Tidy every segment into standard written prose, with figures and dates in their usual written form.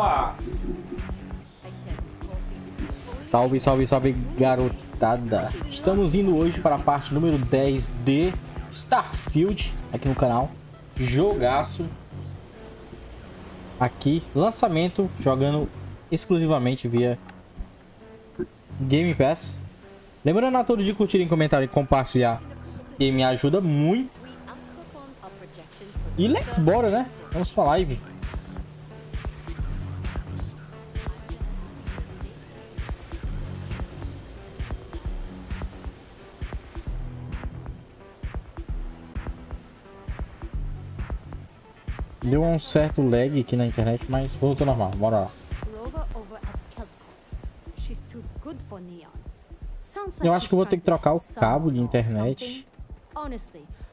Opa! Salve, salve, salve, garotada! Estamos indo hoje para a parte número 10 de Starfield aqui no canal. Jogaço. Aqui, lançamento, jogando exclusivamente via Game Pass. Lembrando a todos de curtirem, comentarem e compartilhar, que me ajuda muito. E let's bora, né? Vamos pra live. Deu um certo lag aqui na internet, mas voltou normal. Bora lá. Eu acho que eu vou ter que trocar o cabo de internet.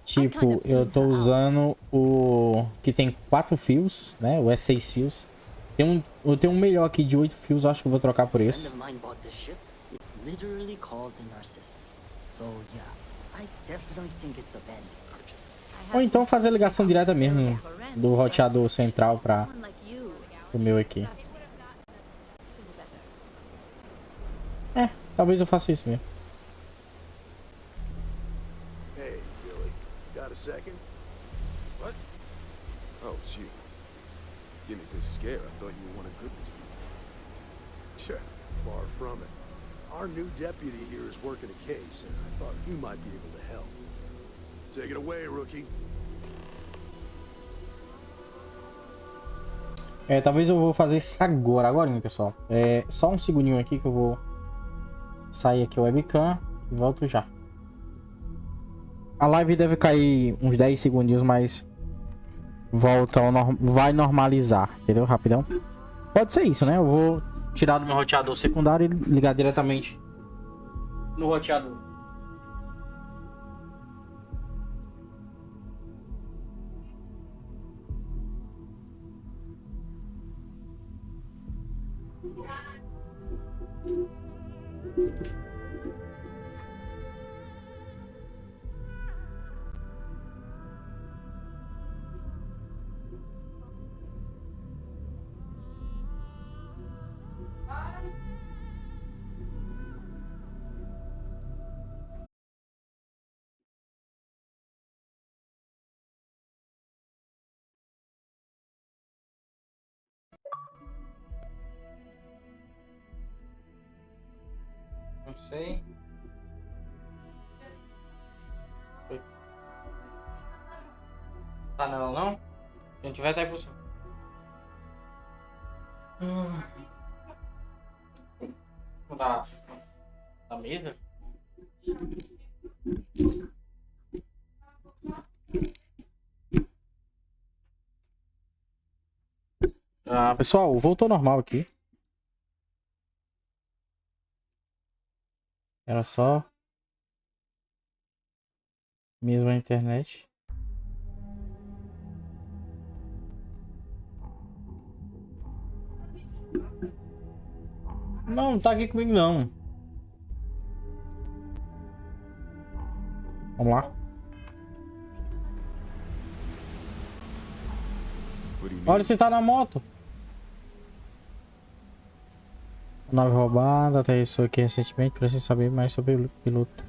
Tipo, eu tô usando o que tem 4 fios, né? O S6 fios. Eu tenho um melhor aqui de 8 fios, acho que eu vou trocar por esse. Ou então fazer a ligação direta mesmo do roteador central para o meu aqui. É, talvez eu faça isso mesmo. Hey, Billy, got a second? What? Oh, gee. Give me a good scare. I thought you were one of Goodman's people. Sure, far from it. Our new deputy here is working a case, and I thought you might be able to help. Take it away, rookie. É, talvez eu vou fazer isso agora, pessoal. É, só um segundinho aqui que eu vou sair aqui o webcam e volto já. A live deve cair uns 10 segundinhos, mas volta ao vai normalizar, entendeu? Rapidão. Pode ser isso, né? Eu vou tirar do meu roteador secundário e ligar diretamente no roteador. Não sei. Tá não? Se não tiver, tá aí por cima. Da mesa? Ah, pessoal, voltou normal aqui. Era só mesmo a internet. Não tá aqui comigo não. Vamos lá. Olha, você tá na moto. Nave roubada, aterrissou aqui recentemente. Preciso saber mais sobre o piloto.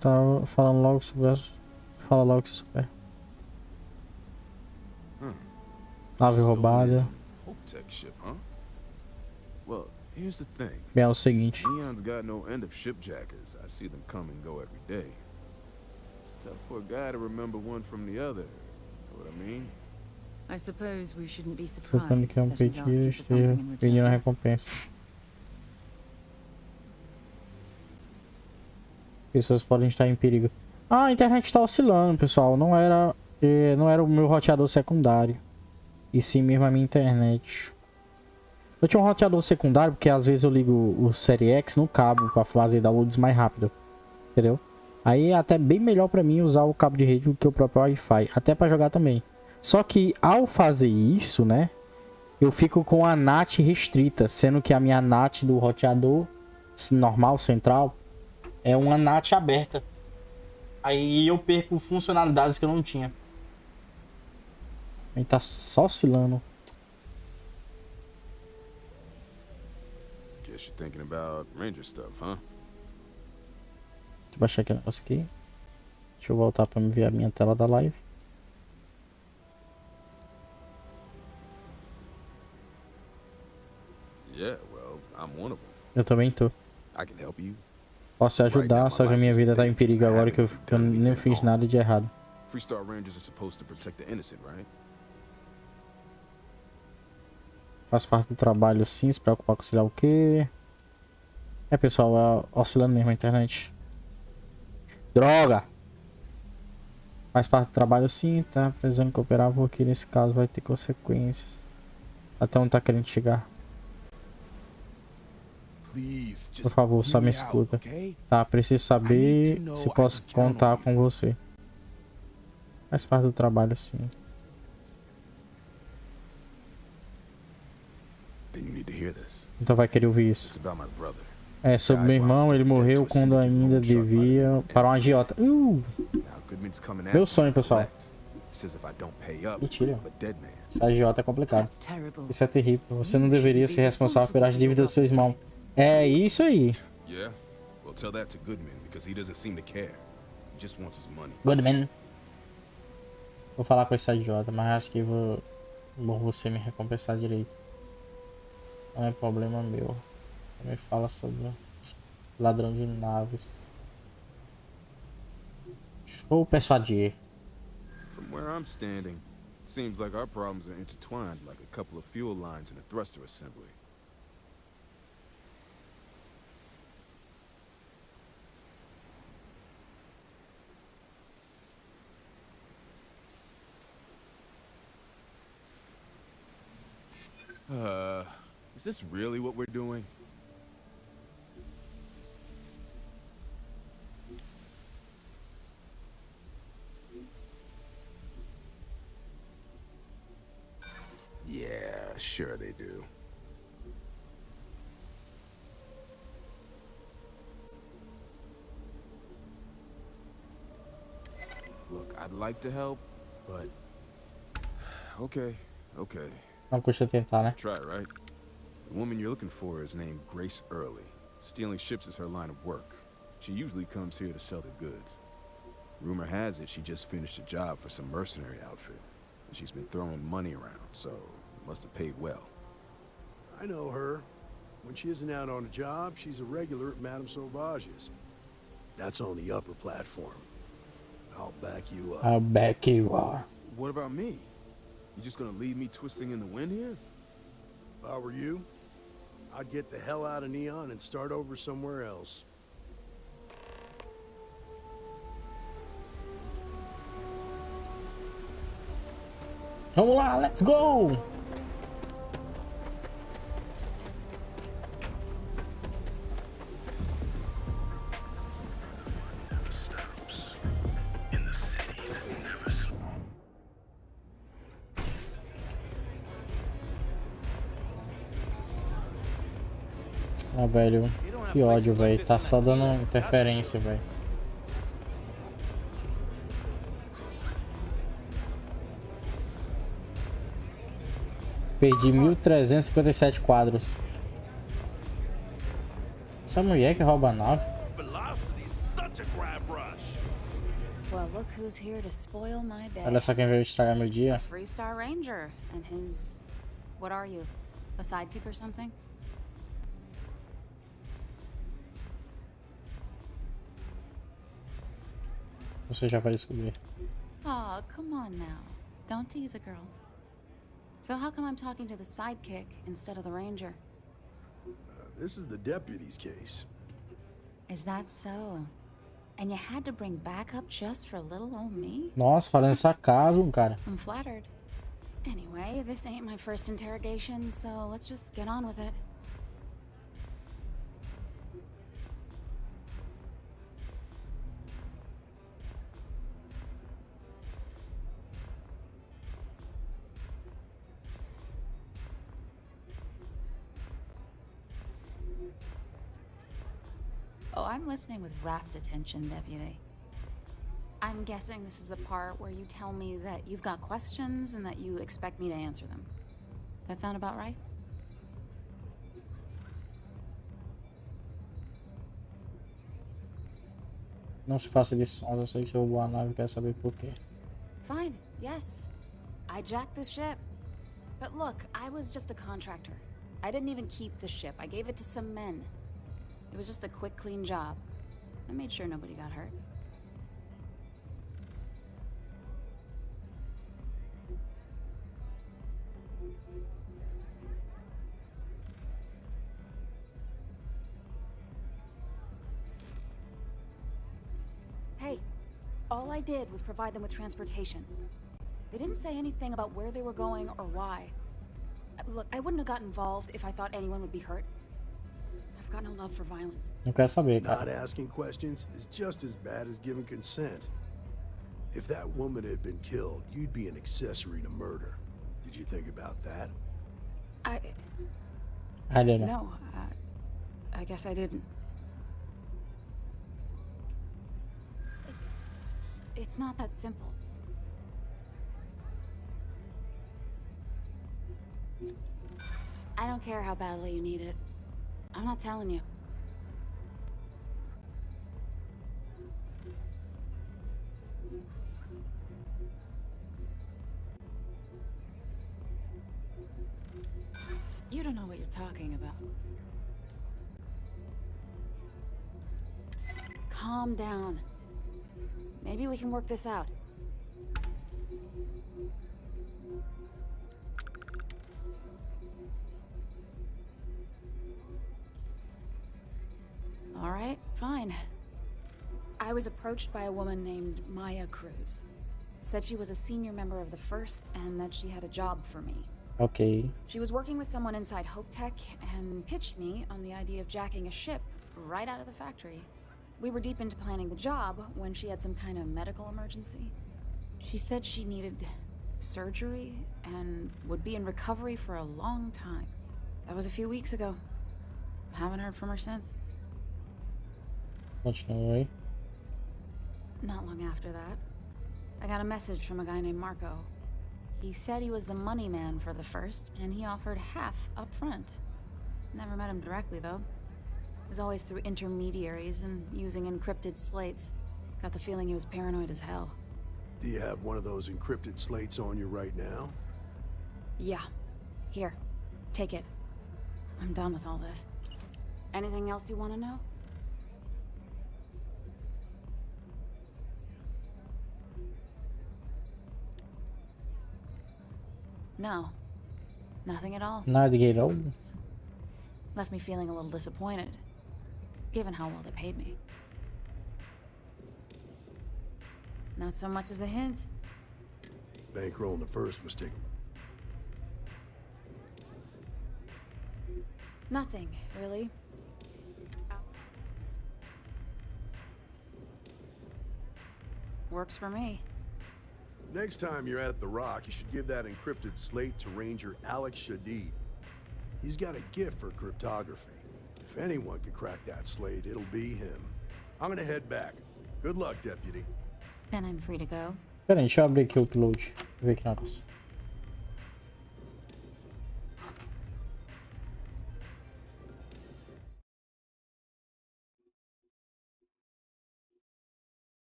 Tá falando logo sobre as... Fala logo se souber. Nave roubada. Here's the thing. Bem, é o seguinte. Neon's got no end of shipjackers. I see them come and go every day. It's tough for a guy to remember one from the other. Know what I mean? I suppose we shouldn't be Supondo surprised que é um that he's pedido asking for something esteja in pedindo a return. recompensa. Pessoas podem estar em perigo. Ah, a internet está oscilando, pessoal. Não era o meu roteador secundário. E sim mesmo a minha internet. Eu tinha um roteador secundário porque às vezes eu ligo o Série X no cabo para fazer downloads mais rápido. Entendeu? Aí é até bem melhor para mim usar o cabo de rede do que o próprio Wi-Fi. Até para jogar também. Só que ao fazer isso, né? Eu fico com a NAT restrita. Sendo que a minha NAT do roteador normal, central, é uma NAT aberta. Aí eu perco funcionalidades que eu não tinha. Ele tá só oscilando. Guess you're thinking about Ranger stuff, huh? Deixa eu baixar aqui o negócio aqui. Deixa eu voltar pra me ver a minha tela da live. Yeah, well, I'm one of them. Eu também tô. I can help you. Posso te ajudar, só que a minha vida tá em perigo agora que eu nem fiz nada de errado. Freestar Rangers are supposed to protect the innocent, right? Faz parte do trabalho sim, se preocupar com sei lá o que. É, pessoal, oscilando mesmo a internet. Droga! Faz parte do trabalho sim, tá precisando cooperar porque nesse caso vai ter consequências. Até onde tá querendo chegar? Por favor, só me escuta. Tá, preciso saber se posso contar com você. Faz parte do trabalho sim. Então vai querer ouvir isso. É sobre meu irmão, ele morreu quando ainda devia para um agiota. Meu sonho, pessoal. Mentira. Esse agiota é complicado. Isso é terrível. Você não deveria ser responsável pelas dívidas do seu irmão. É isso aí. Goodman. Vou falar com esse agiota, mas acho que vou você me recompensar direito. Não é problema meu. Também fala sobre ladrão de naves. Show persuadir. From where I'm standing, seems like our problems are intertwined like a couple of fuel lines in a thruster assembly. Is this really what we're doing? Yeah, sure they do. Look, I'd like to help, but okay. Não custa tentar, né? Try, right? The woman you're looking for is named Grace Early. Stealing ships is her line of work. She usually comes here to sell the goods. Rumor has it she just finished a job for some mercenary outfit. And she's been throwing money around, so must have paid well. I know her. When she isn't out on a job, she's a regular at Madame Sauvage's. That's on the upper platform. I'll back you up. I'll back you up. What about me? You just gonna leave me twisting in the wind here? If I were you, I'd get the hell out of Neon and start over somewhere else. Vamos lá, let's go! Ah, velho, que ódio, velho. Tá só dando interferência, velho. Perdi 1357 quadros. Essa mulher que rouba a nave. Olha só quem veio estragar meu dia. Freestar Ranger and his... What are you? A sidekick or something? Você já vai descobrir. Aw, come on now. Don't tease a girl. So how come I'm talking to the sidekick instead of the ranger? This is the deputy's case. Is that so? And you had to bring backup just for little old me? Nossa, falando sarcasmo, cara. I'm flattered. Anyway, this ain't my first interrogation, so let's just get on with it. Oh, I'm listening with rapt attention, Deputy. I'm guessing this is the part where you tell me that you've got questions and that you expect me to answer them. That sound about right? Não se faça de sons, eu sei que roubou a nave, quer saber por quê. Fine, yes. I jacked the ship. But look, I was just a contractor. I didn't even keep the ship. I gave it to some men. It was just a quick, clean job. I made sure nobody got hurt. Hey, all I did was provide them with transportation. They didn't say anything about where they were going or why. Look, I wouldn't have got involved if I thought anyone would be hurt. I've got no love for violence. Não quero saber, Not cara. asking questions is just as bad as giving consent. If that woman had been killed, you'd be an accessory to murder. Did you think about that? I don't know. No, I guess I didn't. It's not that simple. I don't care how badly you need it. I'm not telling you. You don't know what you're talking about. Calm down. Maybe we can work this out. All right, fine. I was approached by a woman named Maya Cruz. Said she was a senior member of the First and that she had a job for me. Ok. She was working with someone inside Hope Tech and pitched me on the idea of jacking a ship right out of the factory. We were deep into planning the job when she had some kind of medical emergency. She said she needed surgery and would be in recovery for a long time. That was a few weeks ago. Haven't heard from her since. Continua aí. Not long after that, I got a message from a guy named Marco. He said he was the money man for the First, and he offered half up front. Never met him directly, though. It was always through intermediaries and using encrypted slates. Got the feeling he was paranoid as hell. Do you have one of those encrypted slates on you right now? Yeah. Here. Take it. I'm done with all this. Anything else you want to know? No. Nothing at all. Nada de não. Left me feeling a little disappointed, given how well they paid me. Not so much as a hint. Bankrolling the First must take Nothing, really. Works for me. Next time you're at the Rock, you should give that encrypted slate to Ranger Alex Shadid. He's got a gift for cryptography. If anyone could crack that slate, it'll be him. I'm gonna head back. Good luck, Deputy. Then I'm free to go. Pera aí, deixa eu abrir aqui o upload. Ver que negócio.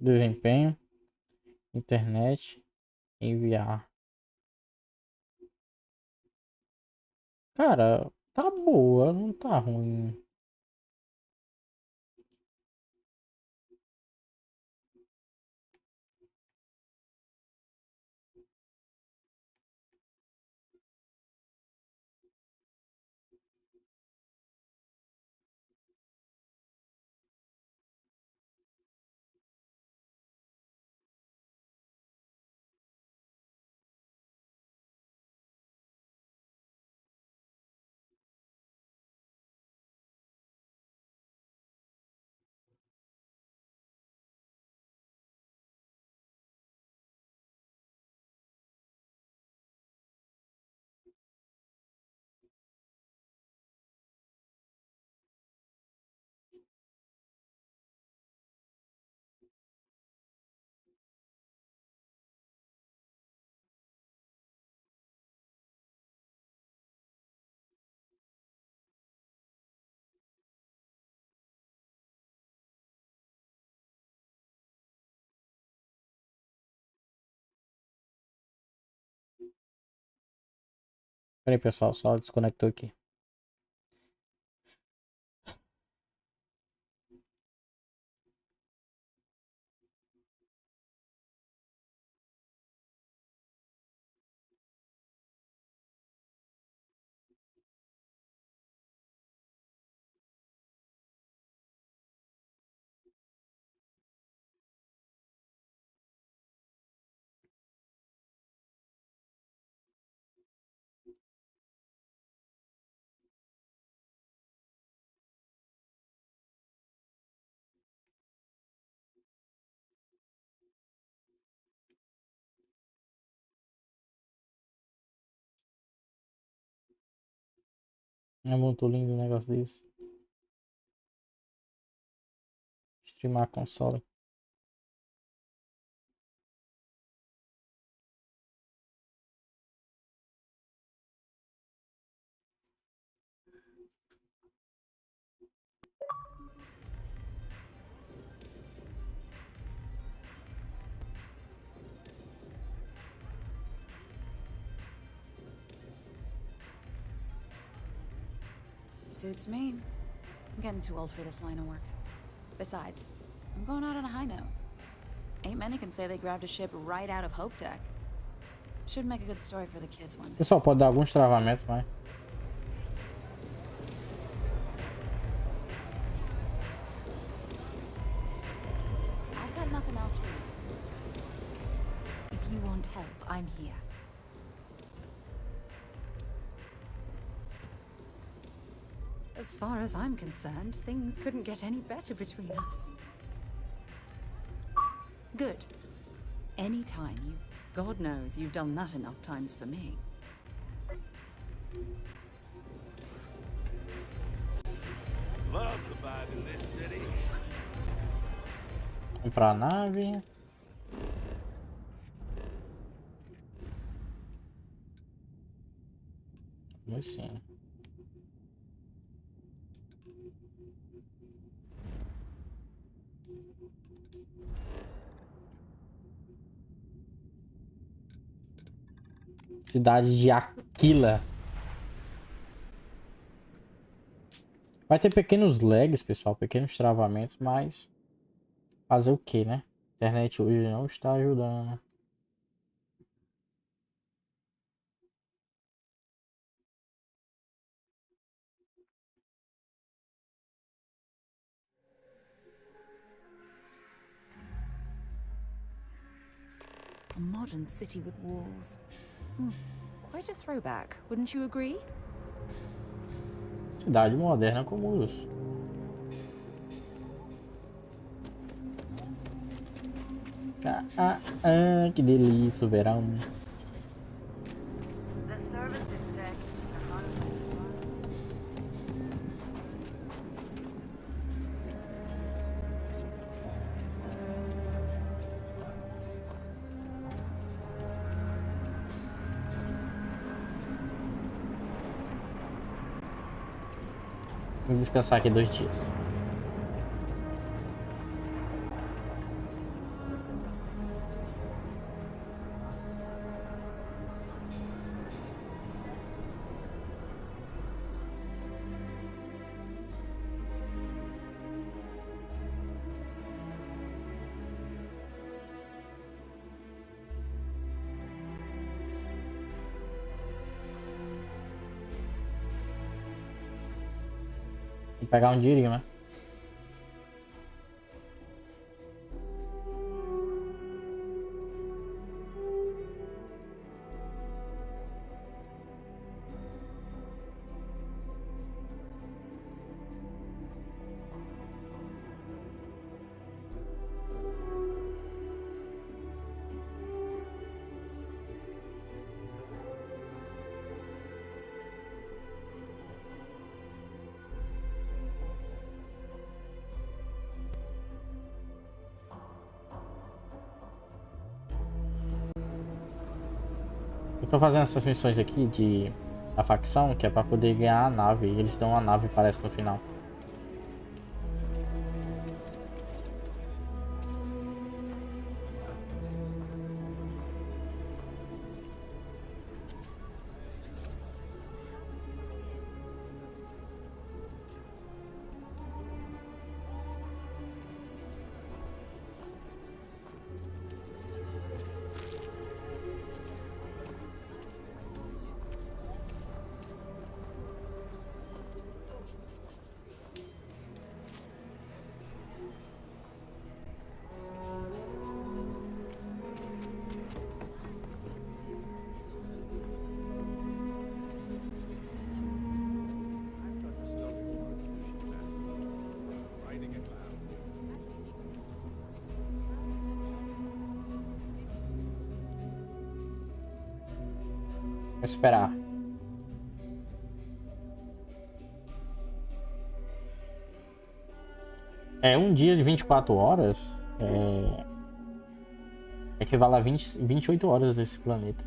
Desempenho. Internet. Enviar. Cara, tá boa, não tá ruim. Pera aí, pessoal, só desconectou aqui. É muito lindo um negócio desse. Streamar console. Suits me. I'm getting too old for this line of work. Besides, I'm going out on a high note. Ain't many can say they grabbed a ship right out of Hope Tech. Should make a good story for the kids one day. Pessoal, pode dar alguns travamentos, mas... I've got nothing else for you. If you want help, I'm here. As far as I'm concerned, things couldn't get any better between us. Good. Anytime you... God knows you've done that enough times for me. Love the vibe in this city. Comprar a nave. Vamos sim. Cidade de Aquila. Vai ter pequenos lags, pessoal, pequenos travamentos, mas fazer o que, né? A internet hoje não está ajudando. A modern city with walls. Quite a throwback, wouldn't you agree? Cidade moderna com muros. Que delícia o verão. Vou descansar aqui 2 dias. Vou pegar um dinheirinho, né? Eu tô fazendo essas missões aqui da facção, que é pra poder ganhar a nave. E eles dão uma nave, parece, no final. Vou esperar. É um dia de 24 horas. Equivale a 28 horas desse planeta.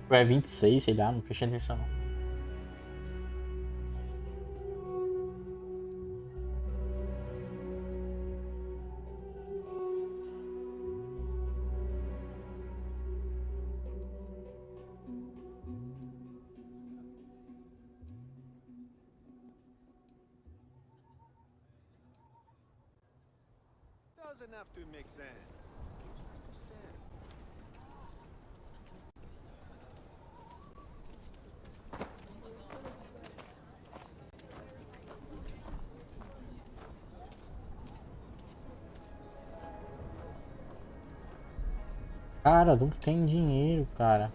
Ou é 26, sei lá, não prestei atenção não. Doesn't have to make sense. Just to say. Cara, não tem dinheiro, cara.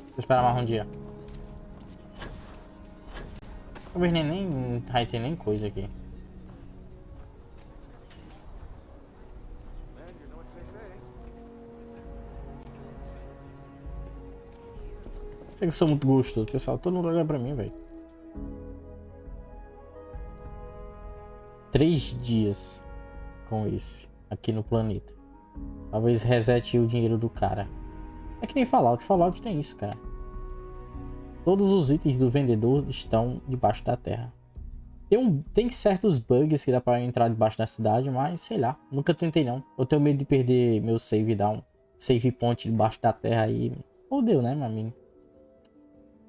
Vou esperar mais um dia. Talvez nem vai ter nem coisa aqui. Man, you know what they say. Sei que eu sou muito gostoso, pessoal. Todo mundo olha pra mim, velho. 3 dias com esse aqui no planeta. Talvez resete o dinheiro do cara. É que nem Fallout. Fallout tem isso, cara. Todos os itens do vendedor estão debaixo da terra. Tem certos bugs que dá pra entrar debaixo da cidade, mas sei lá. Nunca tentei não. Eu tenho medo de perder meu save, dar um save point debaixo da terra aí. Fodeu, né, meu amigo?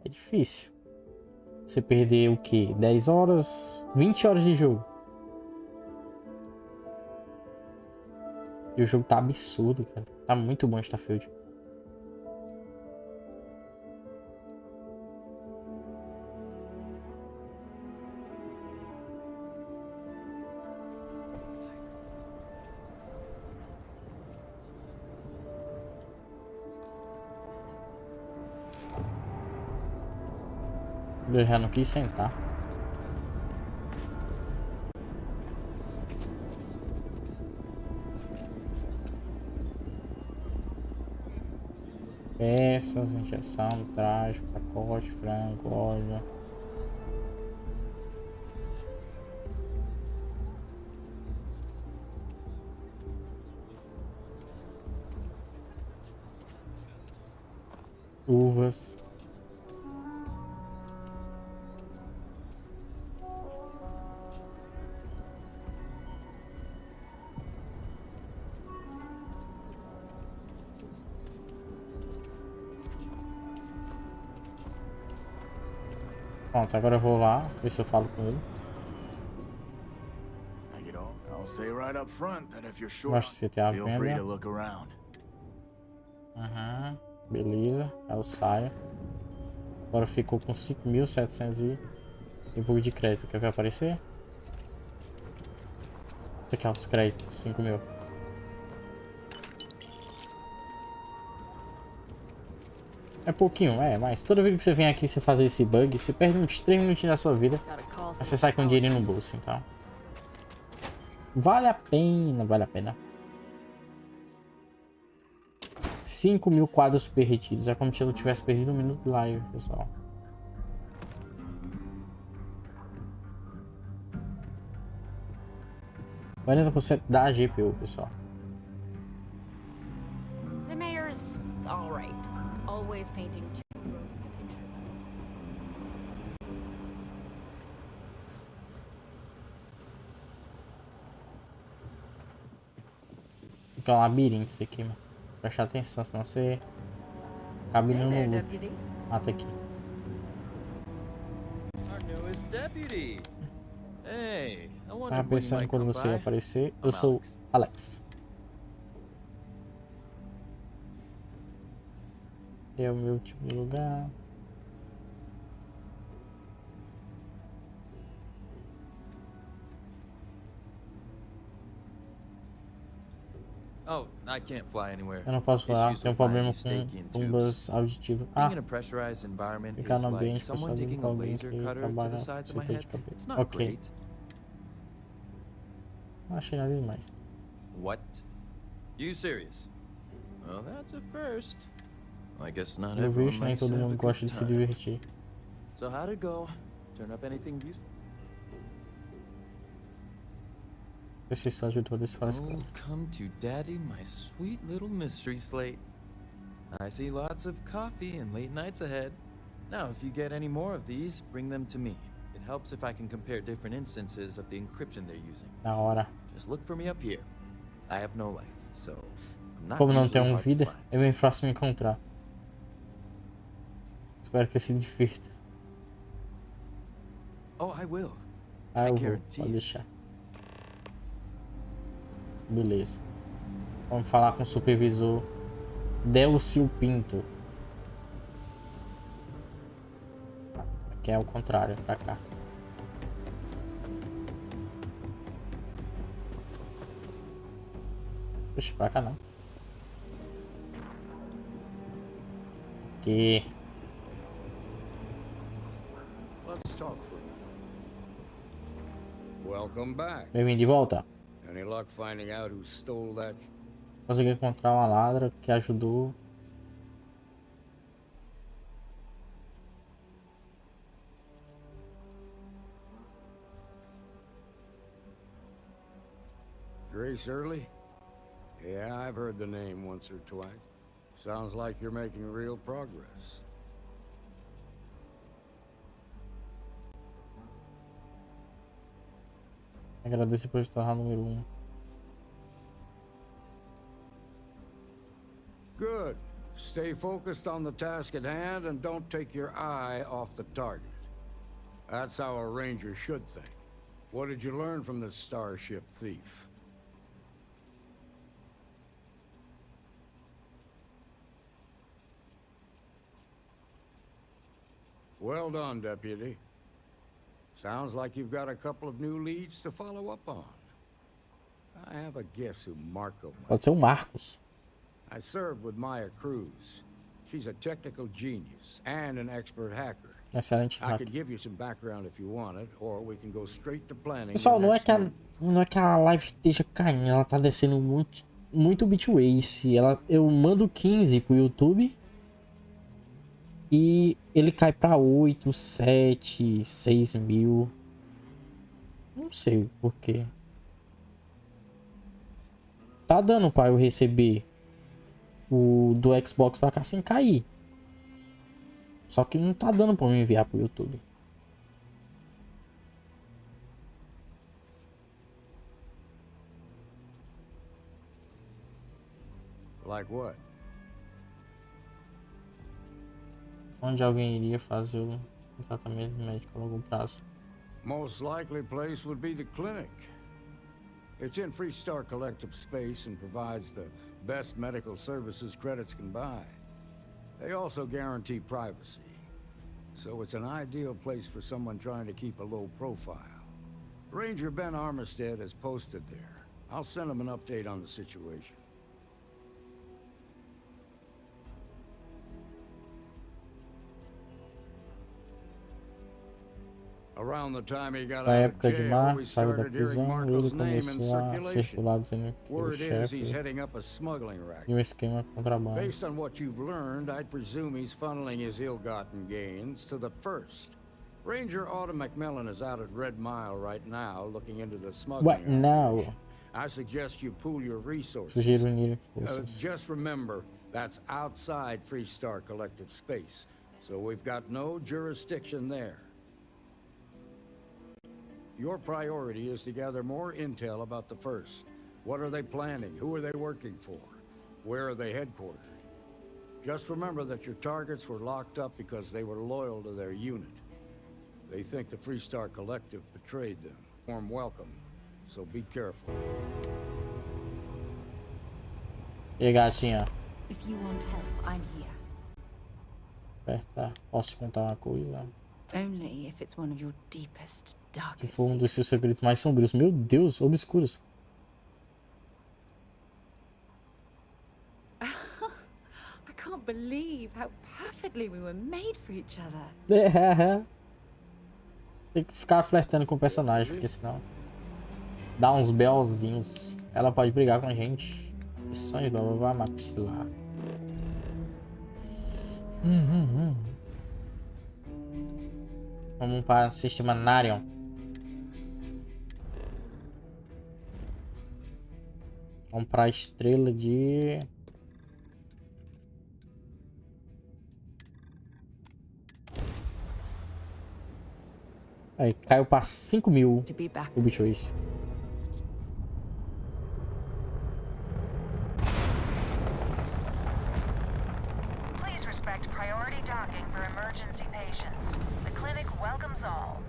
É difícil. Você perder o quê? 10 horas? 20 horas de jogo. E o jogo tá absurdo, cara. Tá muito bom Starfield. Eu já não quis sentar. Peças, injeção, traje, pacote, frango, óleo. Uvas. Pronto, agora eu vou lá, ver se eu falo com ele. I'll say right up front that if you're short, Mostra se tem a feel free to venda. look around. Beleza, aí eu saio. Agora ficou com 5.700 e pouco de crédito. Quer ver aparecer? Aqui, ó, os créditos, 5.000. É pouquinho, mas toda vez que você vem aqui e você fazer esse bug, você perde uns 3 minutinhos da sua vida. Mas você sai com dinheiro no bolso, então. Vale a pena, vale a pena. 5.000 quadros perdidos. É como se eu tivesse perdido 1 minuto de live, pessoal. %40 da GPU, pessoal. The mayor's all right. Always painting too rosy a picture. Fica um labirinto isso aqui, mano. Prestar atenção, senão você acaba indo no loop. Ah, tá aqui. Our newest deputy. when you pensando might quando come você ia by? aparecer. Eu I'm sou Alex. Alex. É o meu tipo de lugar. Oh, I can't fly anywhere. Eu não posso falar, Issues tenho um with my problema Eustachian com tubes. buzz auditivo. Being Ah, in a pressurized environment ficar is no like ambiente someone pressionado digging com a alguém laser que cutter to the trabalha sides of com my CT head. de cabeça. It's not Ok, great. não achei nada demais. What? You serious? Well, that's a first. I guess not Pelo everyone visto, nem likes to todo have a mundo good gosta de se time. divertir. So how'd it go? Turn up anything useful? Esse só ajudou desse faz Oh, come to daddy, my sweet little mystery slate. I see lots of coffee and late nights ahead. Now, if you get any more of these, bring them to me. It helps if I can compare different instances of the encryption they're using. Na hora. Just look for me up here. I have no life, so I'm not Como não usually tenho hard to vida, find. é bem fácil me encontrar. Espero que se divirta. Oh, I will. Ah, I eu vou, guarantee pode it. deixar. Beleza. Vamos falar com o supervisor Delcio Pinto. Aqui é o contrário, pra cá. Puxa, pra cá não. Aqui. Let's talk for a minute. Welcome back. Bem-vindo de volta. Any luck finding out who stole that? Consegui encontrar uma ladra que ajudou. Grace Early? Yeah, I've heard the name once or twice. Sounds like you're making real progress. Agradeço por estar número 1. Good. Stay focused on the task at hand and don't take your eye off the target. That's how a ranger should think. What did you learn from this starship thief? Well done, Deputy. Sounds like you've got a couple of new leads to follow up on. I have a guess who Marco might Pode ser o Marcos. I served with Maya Cruz. She's a technical genius and an expert hacker. Excelente I hack. could give you some background if you want it, or we can go straight to planning. Pessoal, your next move. não é que a live esteja caindo, ela tá descendo muito bitways. Eu mando 15 pro YouTube e ele cai pra 8, 7, 6 mil. Não sei o porquê. Tá dando pra eu receber o do Xbox pra cá sem cair. Só que não tá dando pra eu enviar pro YouTube. Like what? Onde alguém iria fazer o tratamento médico a longo prazo? Most likely place would be the clinic. It's in Freestar Collective space and provides the best medical services credits can buy. They also guarantee privacy. So it's an ideal place for someone trying to keep a low profile. Ranger Ben Armistead is posted there. I'll send him an update on the situation. Around the time he got Na out of época de jail, Mar, we saiu da started hearing prisão, Marco's ele name in começou a circulation. circular dizendo que o Word is chefe he's heading up a smuggling racket. e um esquema contrabando. Based on what you've learned, I'd presume he's funneling his ill-gotten gains to the first. Ranger Autumn McMillan is out at Red Mile right now, looking into the smuggling. What now? operation. I suggest you pool your resources. Sugiro unir forças. Just remember, that's outside Freestar Collective space, so we've got no jurisdiction there. Your priority is to gather more intel about the first. What are they planning? Who are they working for? Where are they headquartered? Just remember that your targets were locked up because they were loyal to their unit. They think the Freestar Collective betrayed them. Warm welcome. so be careful. E aí, gatinha? If you want help, I'm here. Aperta. Posso te contar uma coisa? Only if it's one of your deepest, Que darkest for um dos seus secrets. segredos mais sombrios. Meu Deus, obscuros. I can't believe how perfectly we were made for each other. Tem que ficar flertando com o personagem, porque senão dá uns belzinhos. Ela pode brigar com a gente. Missões, blá blá blá, maxilar. Vamos para o sistema Narion. Vamos para a estrela de... Aí, caiu para 5.000 To be back. o bicho esse. Please respect priority docking for emergency patients. The clinic welcomes all.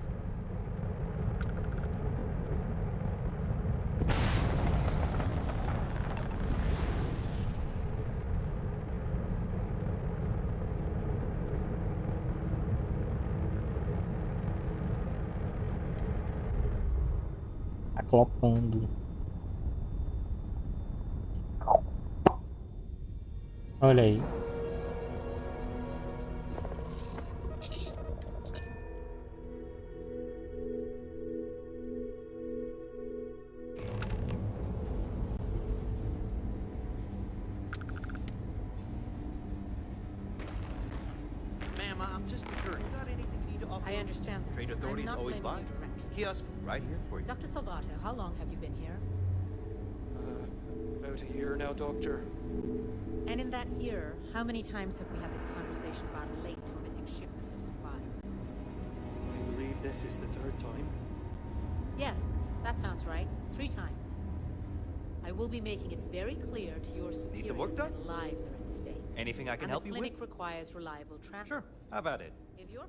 Aclopando. Olha aí. Ma'am, I'm just the courier. Got anything you need to offer? I understand. Trade authorities I'm not always buy. blaming you directly. Kiosk right here for you. Dr. Salvato, how long have you been here? About a year now, Doctor. And in that year, how many times have we had this conversation about late or missing shipments of supplies? I believe this is the third time. Yes, that sounds right. 3 times. I will be making it very clear to your Need some work superiors done? that lives are at stake. Anything I can And help the you clinic with? requires reliable transport. Sure, have at it. If you're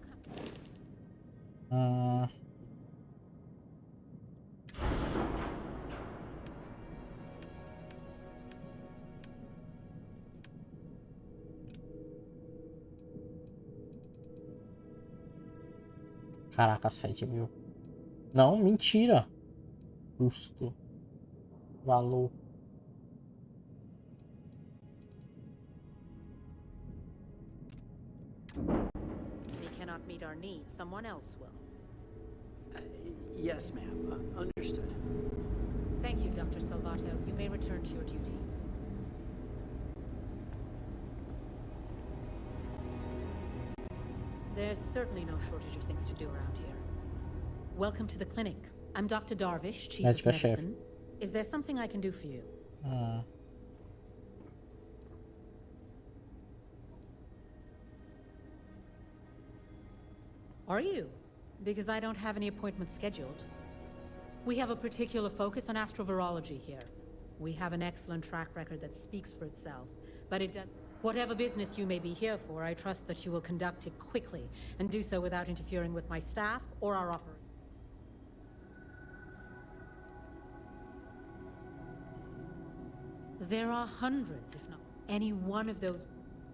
Caraca, 7.000. Não, mentira. Custo. Valor. we cannot meet our needs, someone else will. Yes, ma'am. Understood. Thank you, Dr. Salvato. You may return to your duties. There's certainly no shortage of things to do around here. Welcome to the clinic. I'm Dr. Darvish, Chief of Médica chefe. Medicine. Is there something I can do for you? Are you? Because I don't have any appointments scheduled. We have a particular focus on astrovirology here. We have an excellent track record that speaks for itself, but it does. Whatever business you may be here for, I trust that you will conduct it quickly and do so without interfering with my staff or our operation. There are hundreds, if not any one of those.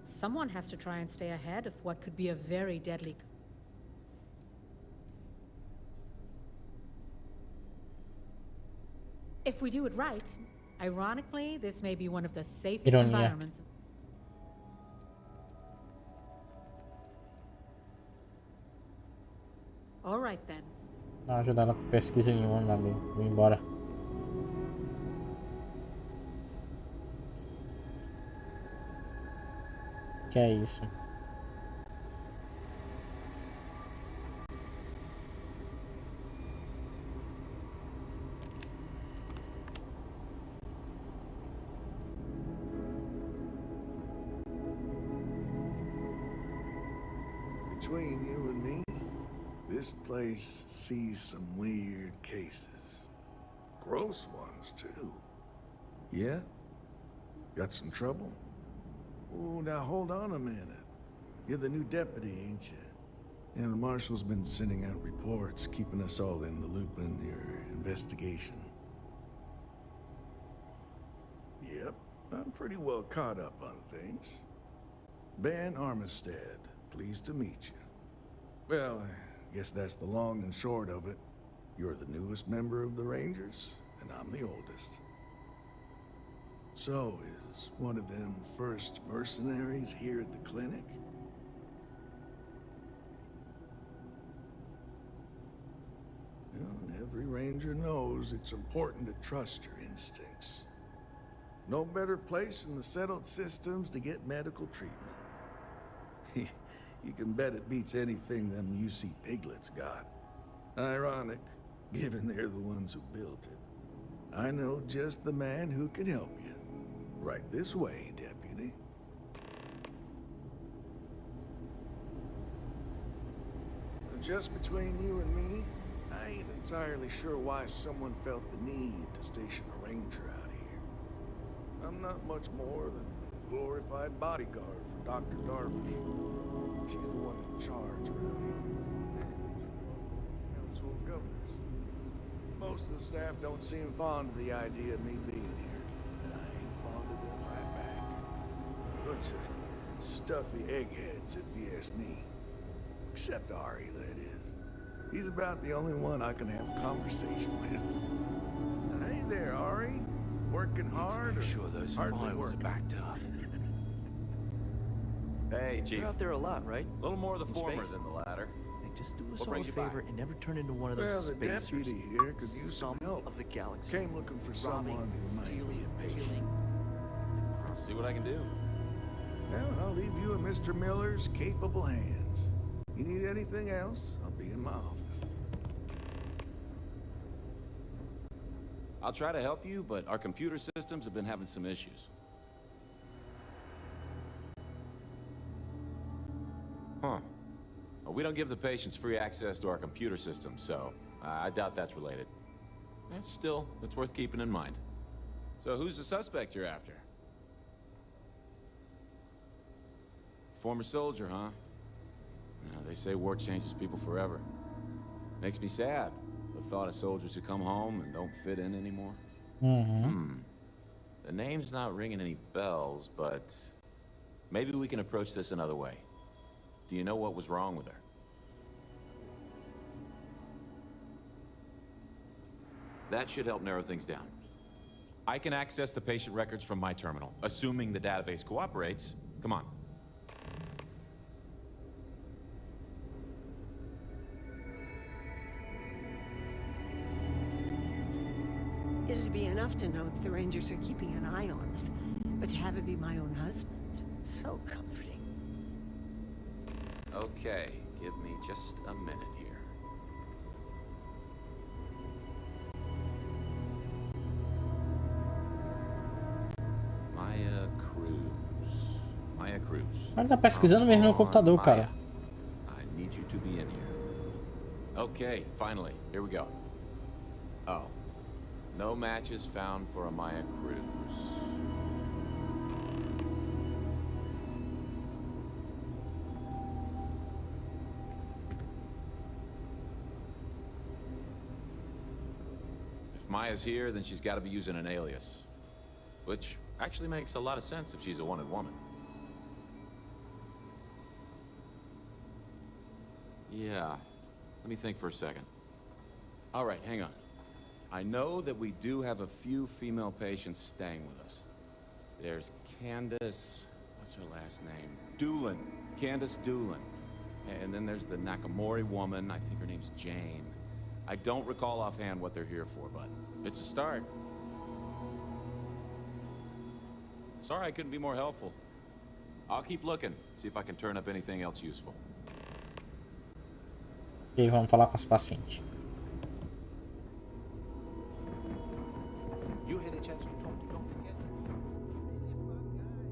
Someone has to try and stay ahead of what could be a very deadly. If we do it right, ironically, this may be one of the safest Ironia. environments. All right then. Não ajudar ela com pesquisa nenhuma, meu amigo. Vou embora. Que é isso? Between you and me, this place sees some weird cases. Gross ones, too. Yeah? Got some trouble? Oh, now hold on a minute. You're the new deputy, ain't you? Yeah, the marshal's been sending out reports, keeping us all in the loop in your investigation. Yep, I'm pretty well caught up on things. Ben Armistead, pleased to meet you. Well, I guess that's the long and short of it. You're the newest member of the Rangers, and I'm the oldest. So, is one of them first mercenaries here at the clinic? Well, every Ranger knows it's important to trust your instincts. No better place in the settled systems to get medical treatment. You can bet it beats anything them UC piglets got. Ironic, given they're the ones who built it. I know just the man who can help you. Right this way, Deputy. Just between you and me, I ain't entirely sure why someone felt the need to station a ranger out here. I'm not much more than a glorified bodyguard for Dr. Darvish. She's the one in charge around here. And council of governors. Most of the staff don't seem fond of the idea of me being here. And I ain't fond of them right back. Bunch of stuffy eggheads, if you ask me. Except Ari, that is. He's about the only one I can have a conversation with. Hey there, Ari. Working hard? Make sure those files are backed up. Hey, Chief. You're out there a lot, right? A little more of the In former space? than the latter. Hey, just do us What all a brings you favor back? and never turn into one of Well, those the spacers. deputy here could use some help. Of the galaxy. Came looking for someone who might be a patient. Killing. I'll see what I can do. Well, I'll leave you in Mr. Miller's capable hands. You need anything else, I'll be in my office. I'll try to help you, but our computer systems have been having some issues. Huh. Well, we don't give the patients free access to our computer system, so I doubt that's related. Still, it's worth keeping in mind. So who's the suspect you're after? Former soldier, huh? They say war changes people forever. Makes me sad, the thought of soldiers who come home and don't fit in anymore. The name's not ringing any bells, but maybe we can approach this another way. Do you know what was wrong with her? That should help narrow things down. I can access the patient records from my terminal, assuming the database cooperates. Come on. It'd be enough to know that the Rangers are keeping an eye on us, but to have it be my own husband, so comforting. Okay, give me just a minute here. Maya Cruz. Maya Cruz. Ele tá pesquisando mesmo no computador, cara. I need you to be in here. Okay, finally, here we go. Oh. No matches found for a Maya Cruz. If Maya's here, then she's got to be using an alias. Which actually makes a lot of sense if she's a wanted woman. Yeah. Let me think for a second. All right, hang on. I know that we do have a few female patients staying with us. There's Candace... what's her last name? Doolin. Candace Doolin. And then there's the Nakamori woman. I think her name's Jane. I don't recall offhand what they're here for, but it's a start. Sorry I couldn't be more helpful. I'll keep looking, see if I can turn up anything else useful. E vamos falar com as pacientes. You had a chance to talk to Dr.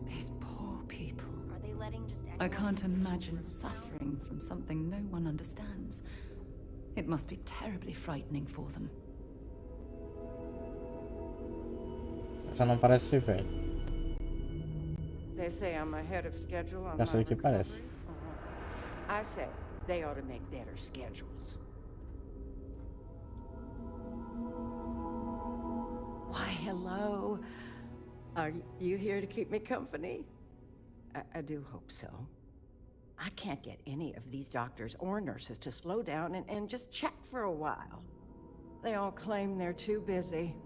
These poor people. Are they letting just I anyone can't in the imagine patient room? suffering from something no one understands. It must be terribly frightening for them. Essa não parece ser velha. They say I'm ahead of schedule on Essa my daqui parece. I say they ought to make better schedules. Why, hello. Are you here to keep me company? I do hope so. I can't get any of these doctors or nurses to slow down and just chat for a while. They all claim they're too busy.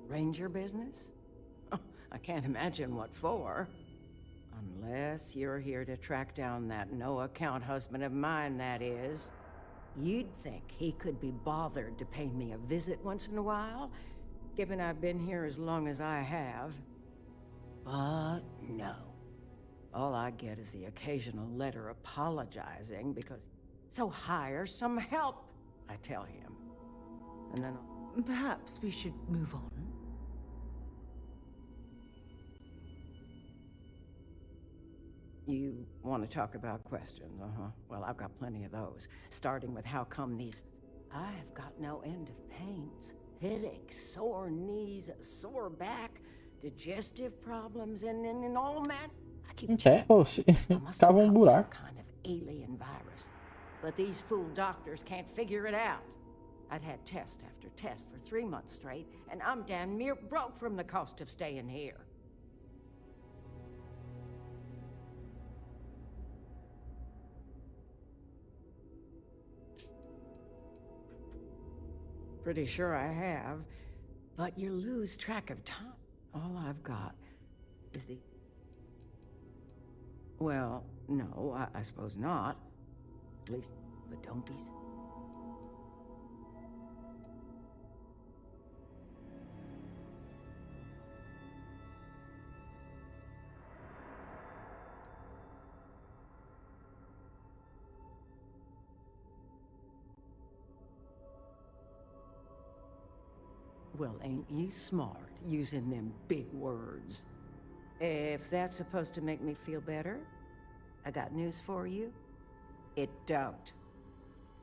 Ranger business? Oh, I can't imagine what for. Unless you're here to track down that no-account husband of mine, that is. You'd think he could be bothered to pay me a visit once in a while, given I've been here as long as I have. But no. All I get is the occasional letter apologizing because... So hire some help, I tell him. And then... Perhaps we should move on. You want to talk about questions, Well, I've got plenty of those. Starting with how come these... I've got no end of pains. Headaches, sore knees, a sore back, digestive problems, and all that. I keep Até, oh, se... Tava some buraco. kind of alien virus. But these fool doctors can't figure it out. I'd had test after test for 3 months straight, and I'm damn near broke from the cost of staying here. Pretty sure I have, but you lose track of time. All I've got is the... Well, no, I suppose not. At least, but don't be... Well, ain't you smart, using them big words? If that's supposed to make me feel better, I got news for you. It don't.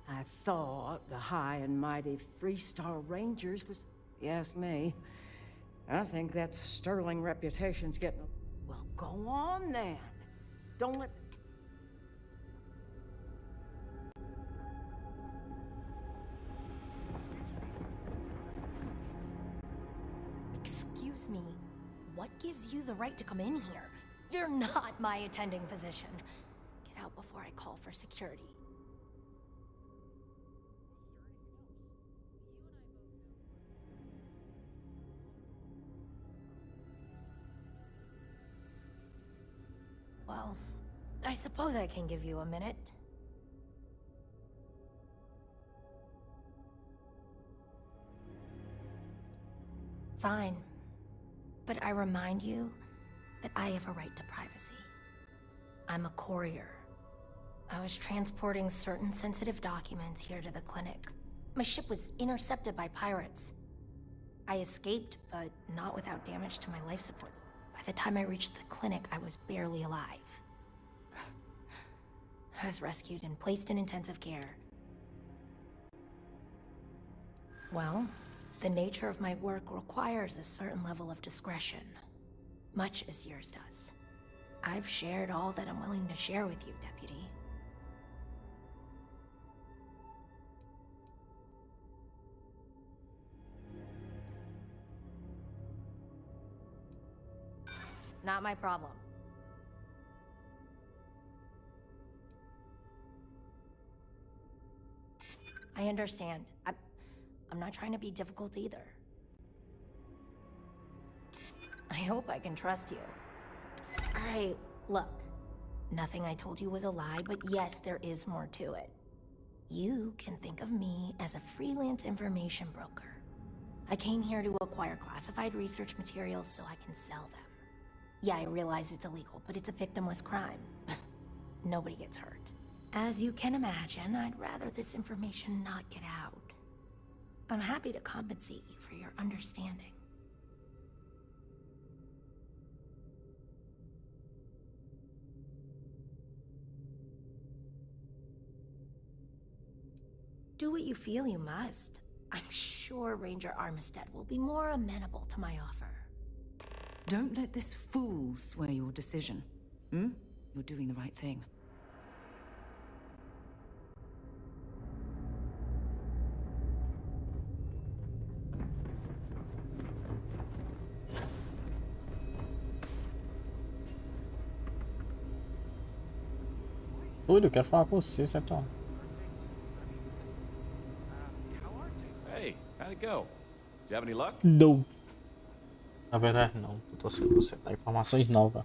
I thought the high and mighty Freestar Rangers was... Yes, me. I think that sterling reputation's getting... Well, go on then. Don't let... Excuse me, what gives you the right to come in here? You're not my attending physician. Get out before I call for security. Well, I suppose I can give you a minute. Fine. But I remind you that I have a right to privacy. I'm a courier. I was transporting certain sensitive documents here to the clinic. My ship was intercepted by pirates. I escaped, but not without damage to my life supports. By the time I reached the clinic, I was barely alive. I was rescued and placed in intensive care. Well, the nature of my work requires a certain level of discretion, much as yours does. I've shared all that I'm willing to share with you, Deputy. Not my problem. I understand. I'm not trying to be difficult either. I hope I can trust you. Alright, look. Nothing I told you was a lie, but yes, there is more to it. You can think of me as a freelance information broker. I came here to acquire classified research materials so I can sell them. Yeah, I realize it's illegal, but it's a victimless crime. Nobody gets hurt. As you can imagine, I'd rather this information not get out. I'm happy to compensate you for your understanding. Do what you feel you must. I'm sure Ranger Armistead will be more amenable to my offer. Don't let this fool sway your decision. Hmm? You're doing the right thing. Túlio, eu quero falar com você, certo? Hey, how'd it go? Did you have any luck? Não. Na verdade, não. Tô torcendo pra você dar informações novas.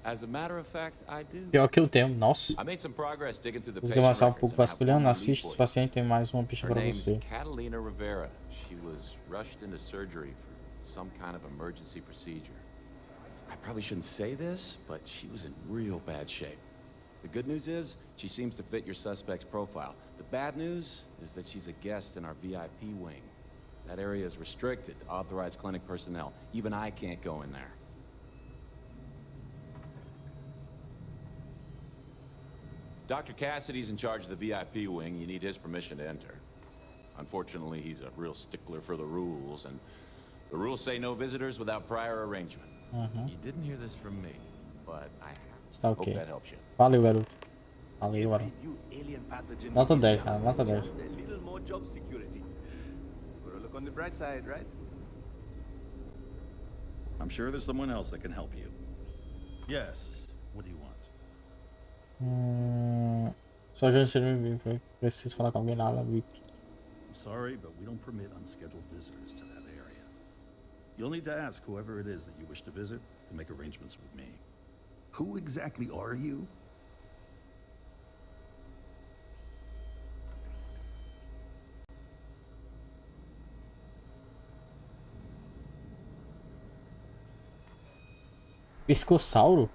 As a matter of fact, I do. Pior que eu tenho. Nossa. I made some progress digging through the Consegui patient avançar um records pouco and have vasculhando one nas lead fichas for do you. paciente. Tem mais uma pista Her pra name's você. Catalina Rivera. She was rushed into surgery for some kind of emergency procedure. I probably shouldn't say this, but she was in real bad shape. The good news is, she seems to fit your suspect's profile. The bad news is that she's a guest in our VIP wing. That area is restricted to authorized clinic personnel. Even I can't go in there. Dr. Cassidy's in charge of the VIP wing. You need his permission to enter. Unfortunately, he's a real stickler for the rules, and the rules say no visitors without prior arrangement. You didn't hear this from me, but I Está hope ok. that helps you. Valeu, garoto. Valeu, garoto. New alien pathogen Nota is 10, down. cara. Nota It's 10. just a little more job security. Gotta look on the bright side, right? I'm sure there's someone else that can help you. Yes. What do you want? Só já me preciso falar com alguém na ala VIP. I'm sorry, but we don't permit unscheduled visitors to that area. You'll need to ask whoever it is that you wish to visit to make arrangements with me. Who exactly are you? Pescossauro?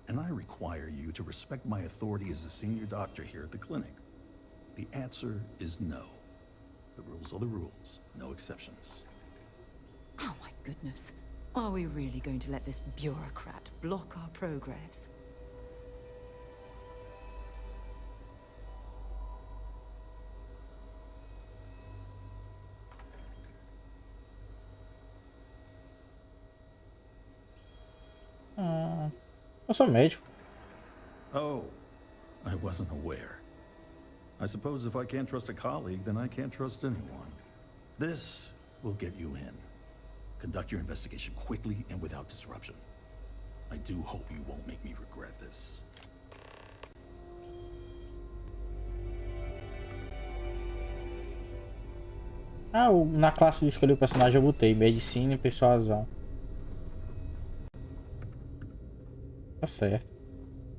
And I require you to respect my authority as a senior doctor here at the clinic. The answer is no. The rules are the rules, no exceptions. Oh my goodness. Are we really going to let this bureaucrat block our progress? Eu sou médico. Oh, I wasn't aware. I suppose if I can't trust a colleague, then I can't trust anyone. This will get you in. Conduct your investigation quickly and without disruption. I do hope you won't make me regret this. Ah, na classe de escolher o personagem eu botei medicina e persuasão. Tá certo.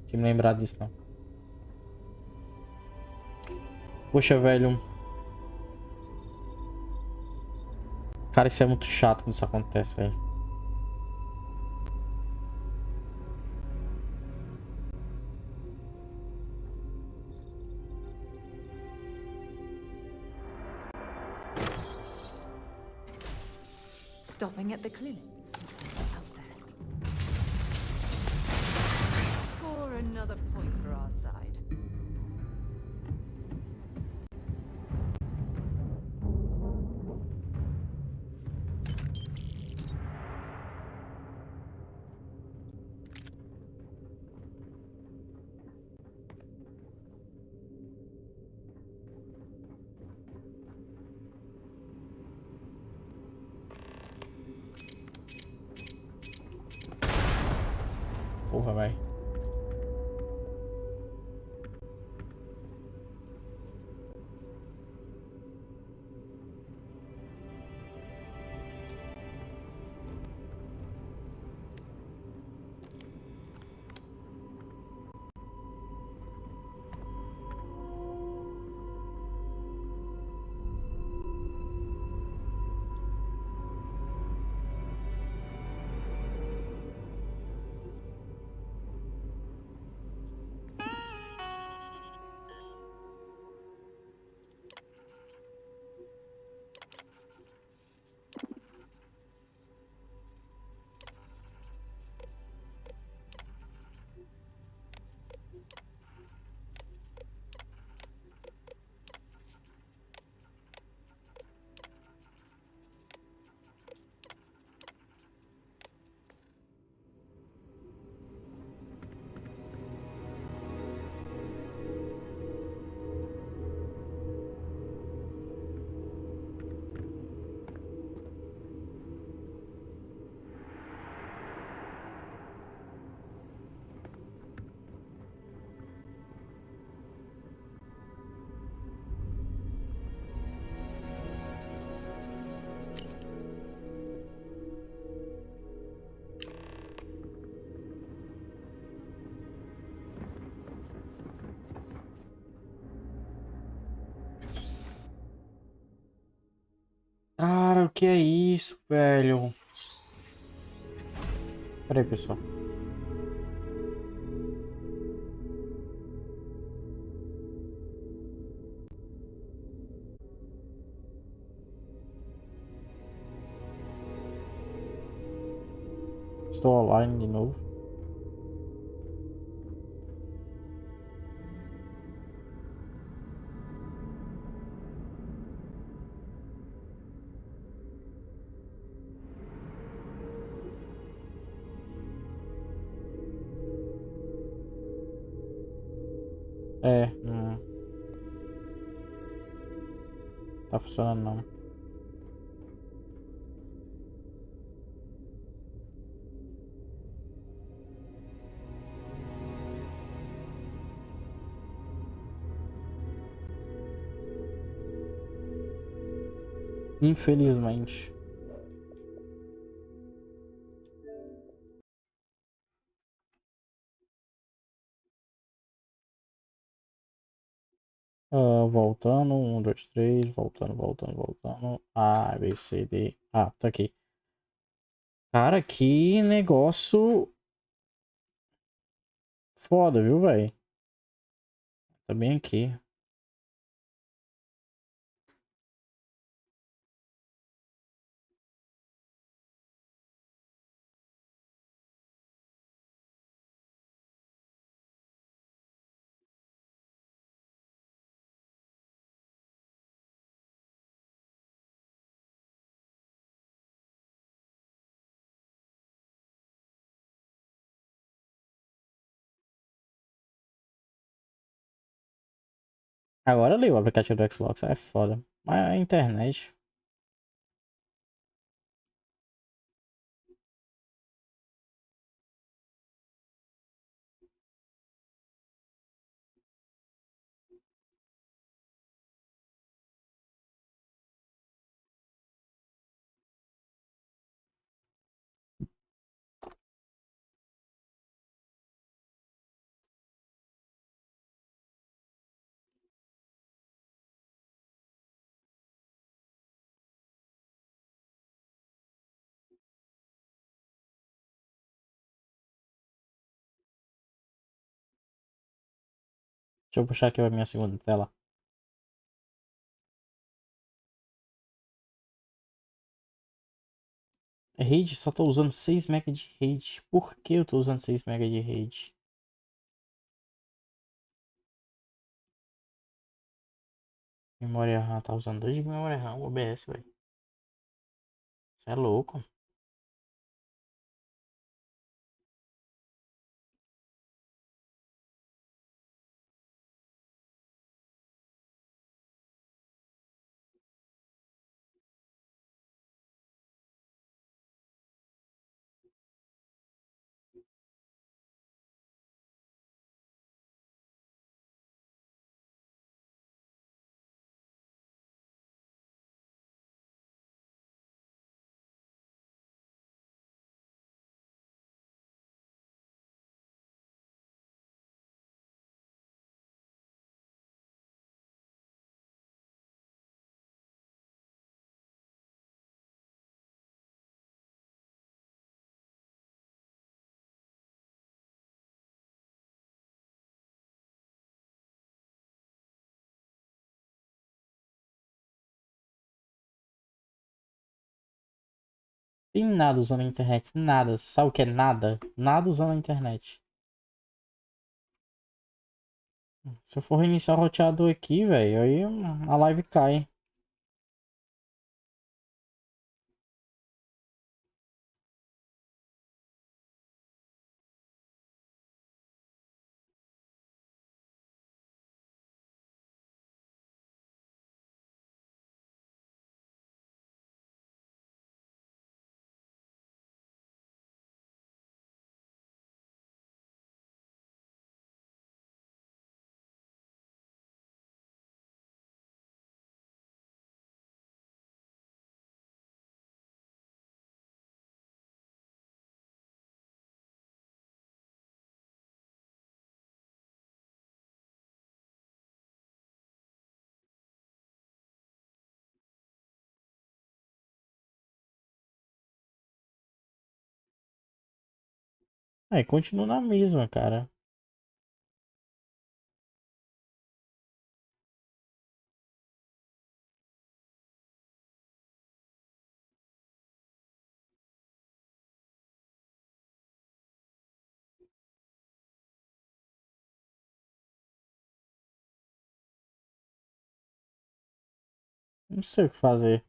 Tinha me lembrado disso não. Poxa, velho. Cara, isso é muito chato quando isso acontece, velho. Stopping at the clinic. Something's out there. Score another point for our side. Porra, velho. Cara, o que é isso, velho? Pera aí, pessoal. Estou online de novo. É, não tá funcionando não. Infelizmente. Voltando, um, dois, três, voltando. A, B, C, D. Ah, tá aqui. Cara, que negócio foda, viu, velho? Tá bem aqui. Agora li o aplicativo do Xbox, é foda. Mas a internet. Deixa eu puxar aqui a minha segunda tela. RAID, só tô usando 6 MB de RAID. Por que eu tô usando 6 MB de RAID? Memória RAM, tá usando 2 GB de memória RAM, OBS, velho. Você é louco. Tem nada usando a internet. Nada. Sabe o que é nada? Nada usando a internet. Se eu for reiniciar o roteador aqui, velho, aí a live cai. É, continua na mesma, cara. Não sei o que fazer.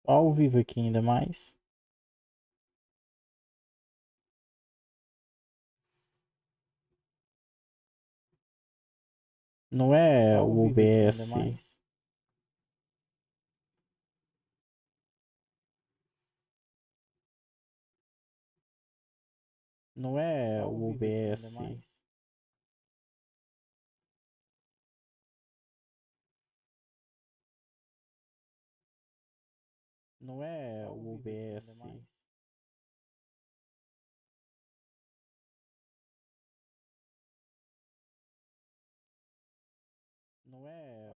Ao vivo aqui ainda mais. Não é o OBS. Não é o OBS. Não é o OBS. Não é.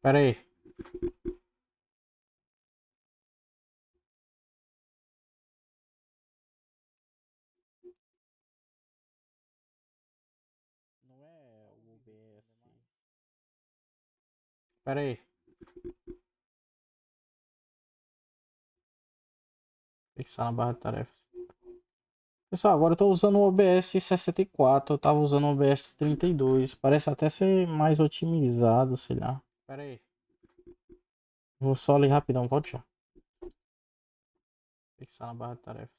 Pera aí. Não é o OBS. Pera aí. Fixar na barra de tarefas. Pessoal, agora eu tô usando o OBS 64. Eu tava usando o OBS 32. Parece até ser mais otimizado, sei lá. Pera aí. Vou só ler rapidão, pode já. Fixar na barra de tarefas.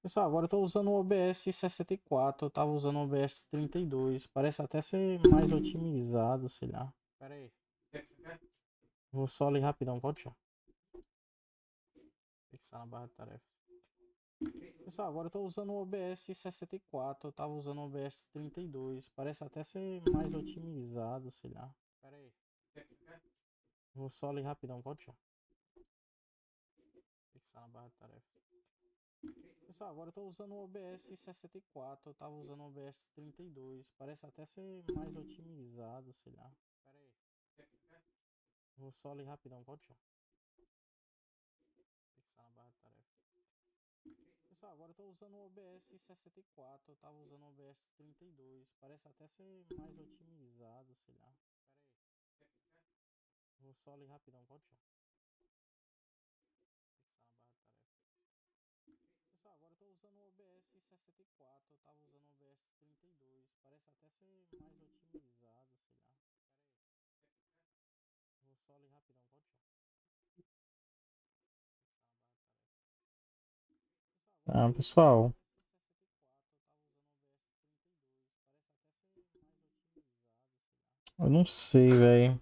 Pessoal, agora eu tô usando o OBS 64. Eu tava usando o OBS 32. Parece até ser mais otimizado, sei lá. Pera aí. Vou só ler rapidão, pode já. Fixar na barra de tarefas. Pessoal, agora eu tô usando o OBS 64. Eu tava usando o OBS 32. Parece até ser mais otimizado, sei lá. Pera aí. Vou só ler rapidão, pode já. Fixar na barra de tarefas. Pessoal, agora eu tô usando o OBS 64. Eu tava usando o OBS 32. Parece até ser mais otimizado, sei lá. Pera aí. Vou só ler rapidão, pode já. Fixar na barra de tarefas. Pessoal, agora eu tô usando o OBS 64. Eu tava usando o OBS 32. Parece até ser mais otimizado, sei lá. Pera aí. Vou só ler rapidão, pode já. Fixar na barra de tarefas. Pessoal, agora eu tô usando o OBS 64. Eu tava usando o OBS 32. Parece até ser mais otimizado, sei lá. Pera aí. Vou só ler rapidão, pode já. Ah, pessoal. Eu não sei, velho.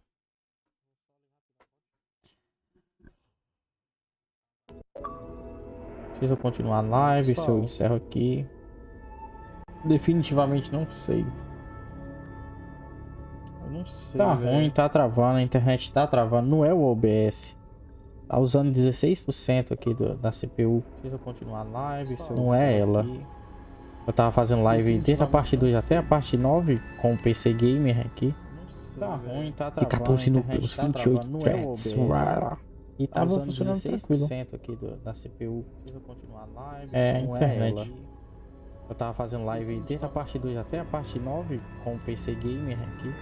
Se eu continuar a live, se eu encerro aqui. Definitivamente não sei. Eu não sei. Tá ruim, tá travando, a internet tá travando. Não é o OBS. Tá usando 16% aqui da CPU. Se eu continuar a live, se eu não é ela. Aqui. Eu tava fazendo live desde a parte 2 até a parte 9 com o PC Gamer aqui. Tá ruim, tá travando. De 14 núcleos, 28 threads. E tava funcionando tranquilo. Aqui da CPU. Se eu continuar a live, é, internet. Eu tava fazendo live desde a parte 2 até a parte 9 com o PC Gamer aqui.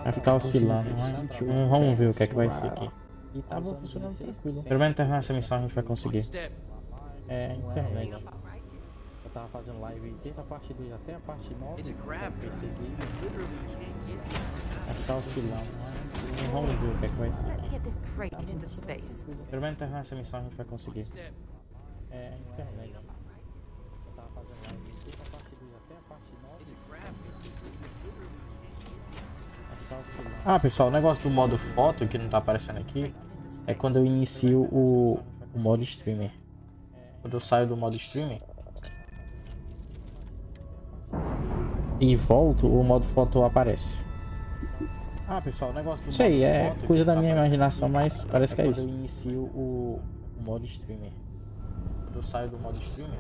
Vai ficar oscilando. Vamos ver o que é que vai ser aqui. E tava funcionando tranquilo. Pelo menos terminar essa missão a gente vai conseguir. É, internet. Eu tava fazendo live desde a parte 2 até a parte 9 com o PC Gamer. Vai ficar oscilando. Vamos ver o que é que vai ser aqui. Pelo menos terminar essa missão a gente vai conseguir. É, internet. Eu tava fazendo live desde a parte 2 até a parte 9 com o PC Gamer. Vai ficar Ah, pessoal, o negócio do modo foto que não tá aparecendo aqui é quando eu inicio o modo streamer. Quando eu saio do modo streamer e volto, o modo foto aparece. Ah, pessoal, o negócio do Sei, é coisa da minha imaginação, mas parece que é isso. Quando eu inicio o modo streamer. Quando eu saio do modo streamer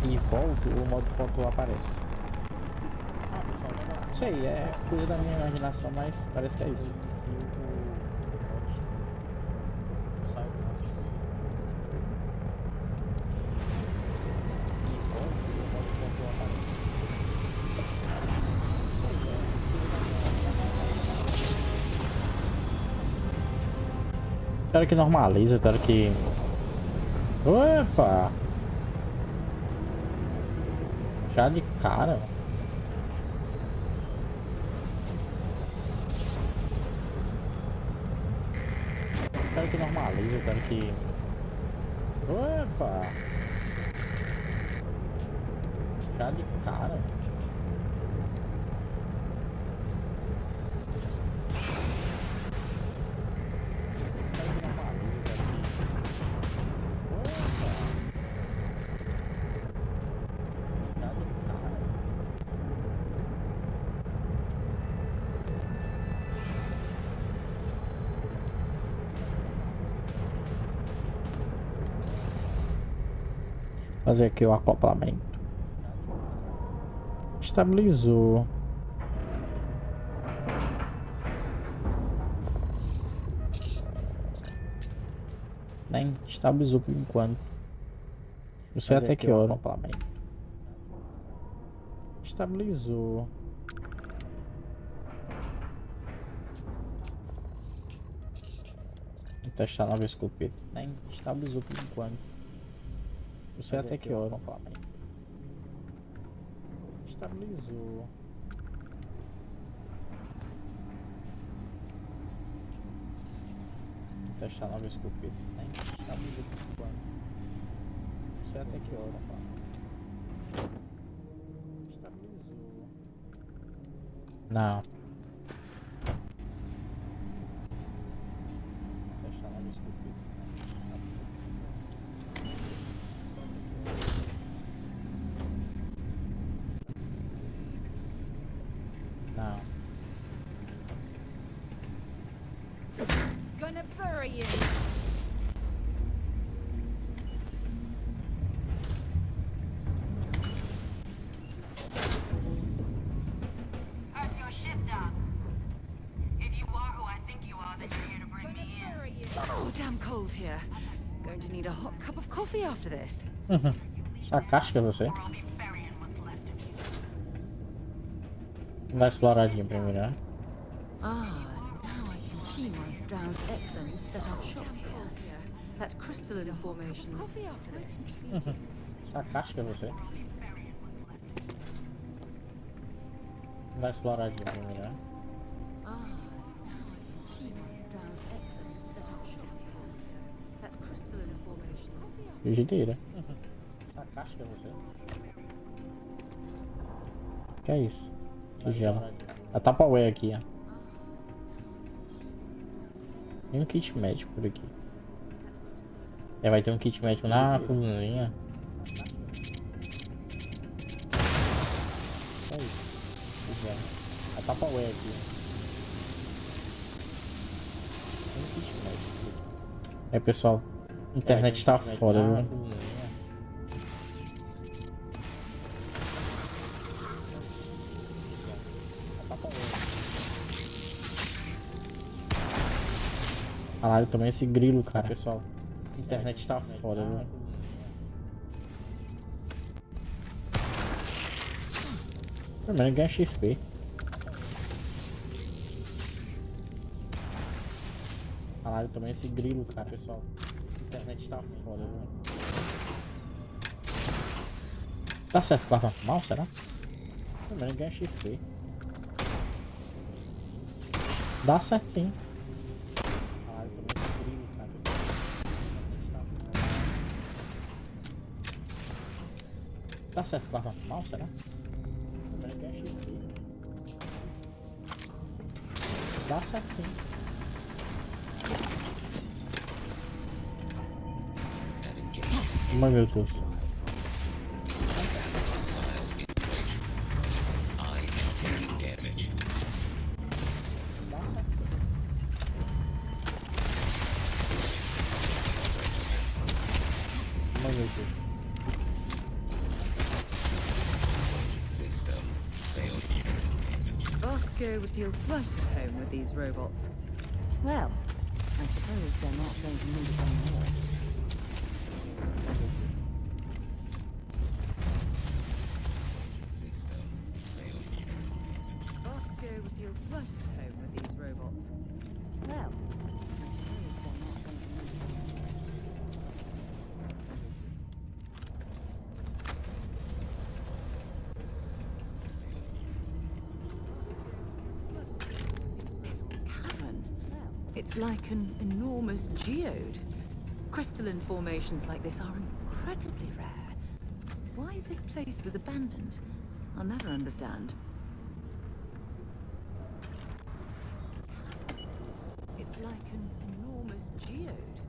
e volto, o modo foto aparece. Ah, pessoal, o negócio... Sei, é coisa da minha imaginação, mas parece que é isso. Eu inicio o modo streamer. Eu saio do modo streamer e volto, o modo foto aparece. Espero que normaliza, espero que... Opa! Já de cara. Espero que normaliza, espero que... Opa! Já de cara. Fazer aqui o acoplamento. Estabilizou. Nem estabilizou por enquanto. Não sei até que hora. Acoplamento. Estabilizou. Vou testar nova escopeta. Nem estabilizou por enquanto. Não sei até que hora. Estabilizou. Vou testar nova escopeta. Nem estabilizou por enquanto. Não sei até que hora. Estabilizou. Não. Vou testar nova escopeta. Não. Gonna bury you. How's your ship, Doc? If you are who I think you are, then you're here to bring me in. Oh, damn cold here. Going to need a hot cup of coffee after this. Sarcástica você. Dá exploradinha primeiro, né? Ah, now I can see why Stroud Eklund set up shop here. That crystalline formation. Coffee after this. Sarcástica você. Dá exploradinha primeiro, né? Ah, now I can see why Stroud Eklund set up shop here. That crystalline formation. Frigideira. Sarcástica você. Que é isso? Tigela. A Tupperware aqui, ó. Tem um kit médico por aqui. É, vai ter um kit médico na cozinha. É isso. Tigela. A Tupperware aqui, ó. Tem um kit médico por aqui. É, pessoal. A internet tá foda, viu? Caralho, também esse grilo, cara. Pessoal, a internet tá foda, viu? Pelo menos ganha XP. Caralho, também esse grilo, cara. Pessoal, a internet tá foda, viu? Tá certo com a arma normal, será? Pelo menos ganha XP. Dá certo sim. Tá certo com a arma normal, será? Primeiro que é XP. Dá certinho. Mas meu Deus. Mas meu Deus. Bosco would feel right at home with these robots. Well, I suppose they're not going to need it anymore. Bosco would feel right at home with these robots. Well, I suppose they're not going to need it anymore. This cavern, it's like an enormous geode. Crystalline formations like this are incredibly rare. Why this place was abandoned, I'll never understand. It's like an enormous geode.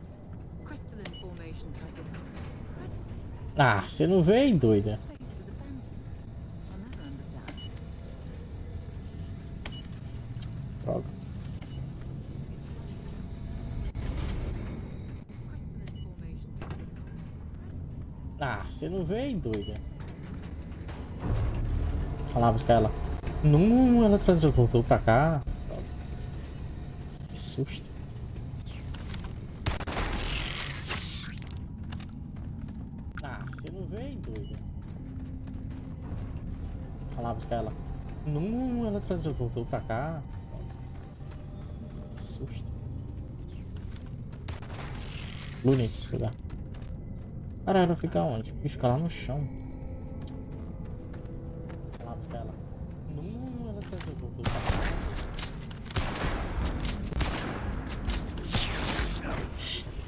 Crystalline formations like this are incredibly rare. Ah, você não veio, doida? This place was abandoned. I'll never understand. Droga. Crystalline formations like this are incredibly rare. Ah, você não veio, doida? Olha lá, buscar ela. Não, ela voltou pra cá. Que susto. Ah, você não veio, doida? Olha lá, buscar ela. Não, ela voltou pra cá. Que susto. Bonito esse lugar. Cara, ela fica onde? Fica lá no chão. Olha lá, buscar ela. Não, ela voltou pra cá.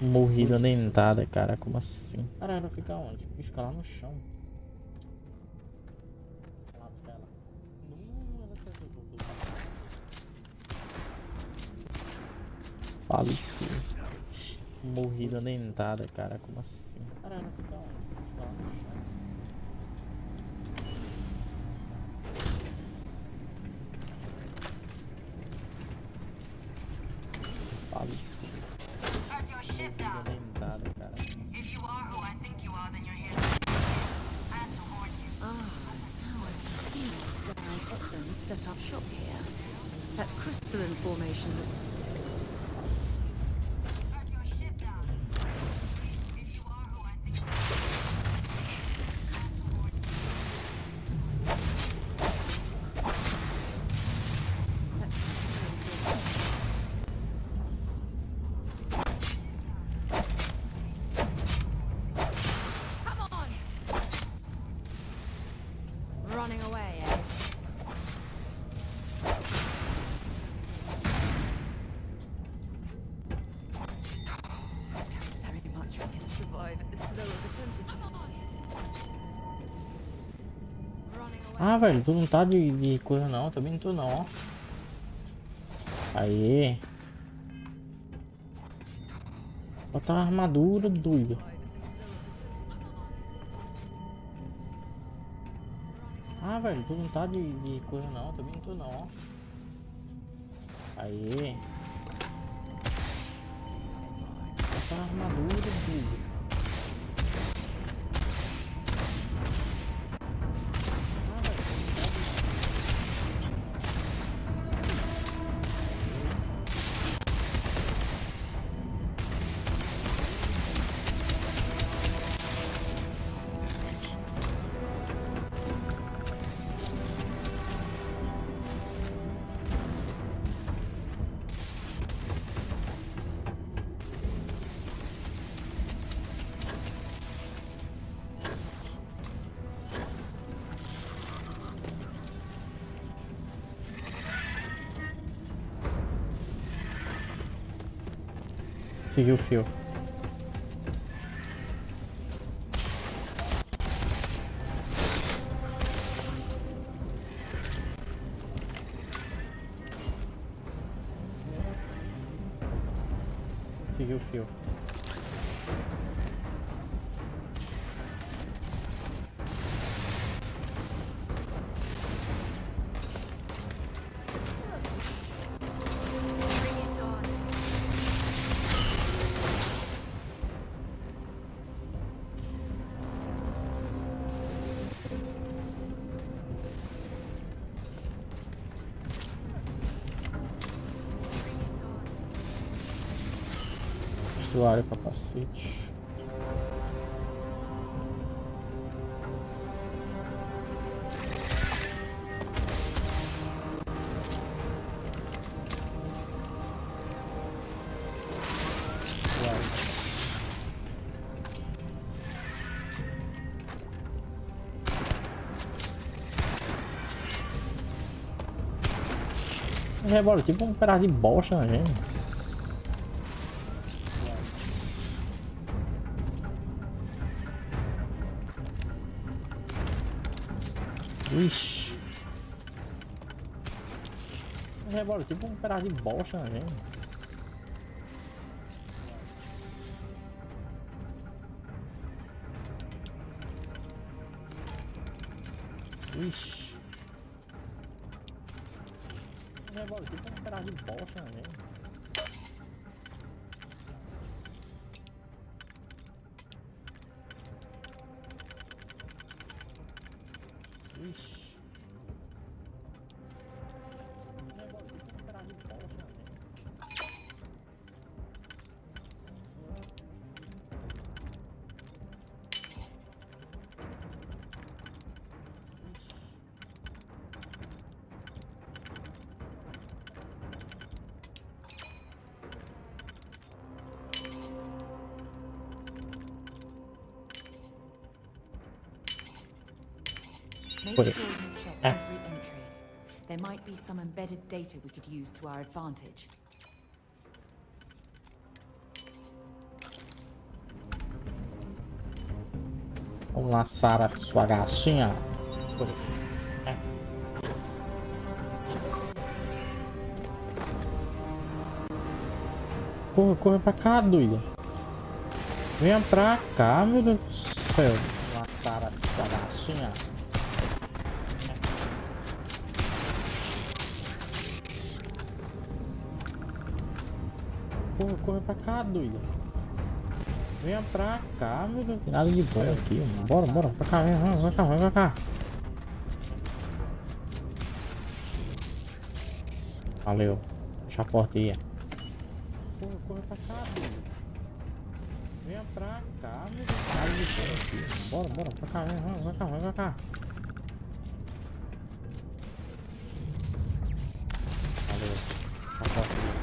Morrida dentada, cara. Como assim? Cara, ela fica onde? Fica lá no chão. Olha lá, buscar ela. Não, ela voltou pra cá. Faleceu. Morrida dentada, cara. Como assim? Cara, ela fica onde? Fica lá no chão. Faleceu. Morrida dentada, cara. Como assim? If you are who I think you are, then you're here. I have to warn you. Now I can see why Star Eklund set up shop here. That crystalline formation looks... Start your ship down. If you are who I think you are. Come on! Running away, eh? Very much we can survive at this low of a temperature. Running away. Ah, velho, tu não tá de coisa não. Também não tô não, ó. Aê. Bota a armadura, doido. Ah, velho, tu não tá de coisa não. Também não tô não, ó. Aê. Bota a armadura, doido. Seguiu o fio. Seguir o fio. Vestuário, capacete. Rebola, tipo um pedaço de bosta na gente. Ixi. Rebola, tipo um pedaço de bosta na gente. Ixi. Rebola, tipo um pedaço de bosta na gente. Ixi. Make Put sure it. you check every entry. There might be some embedded data we could use to our advantage. Vamos lá, Sarah, sua gatinha. Corra, corra pra cá, doida. Venha pra cá, meu Deus do céu. Vamos lá, Sarah, sua gatinha. Corra, corra pra cá, doida. Venha pra cá, meu Deus. Tem nada de bom aqui, mano. Bora, bora. Pra cá, vem cá, vem pra cá. Valeu. Fecha a porta aí. Corra, corra pra cá, doido. Venha pra cá, meu Deus. Tem nada de bom aqui. Bora, bora. Pra cá, vem cá, vem pra cá. Valeu. Fecha a porta aí.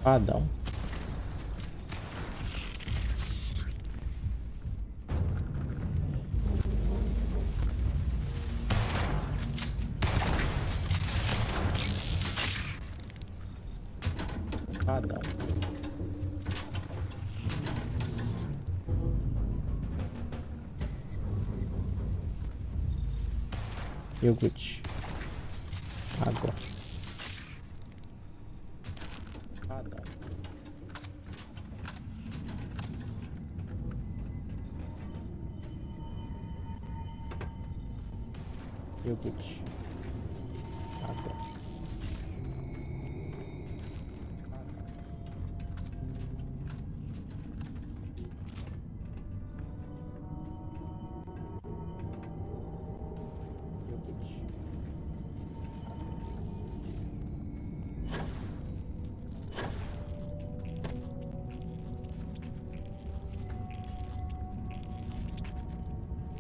Padrão. Padrão. Iogurte. Água. Padrão. Iogurte. Água. Iogurte.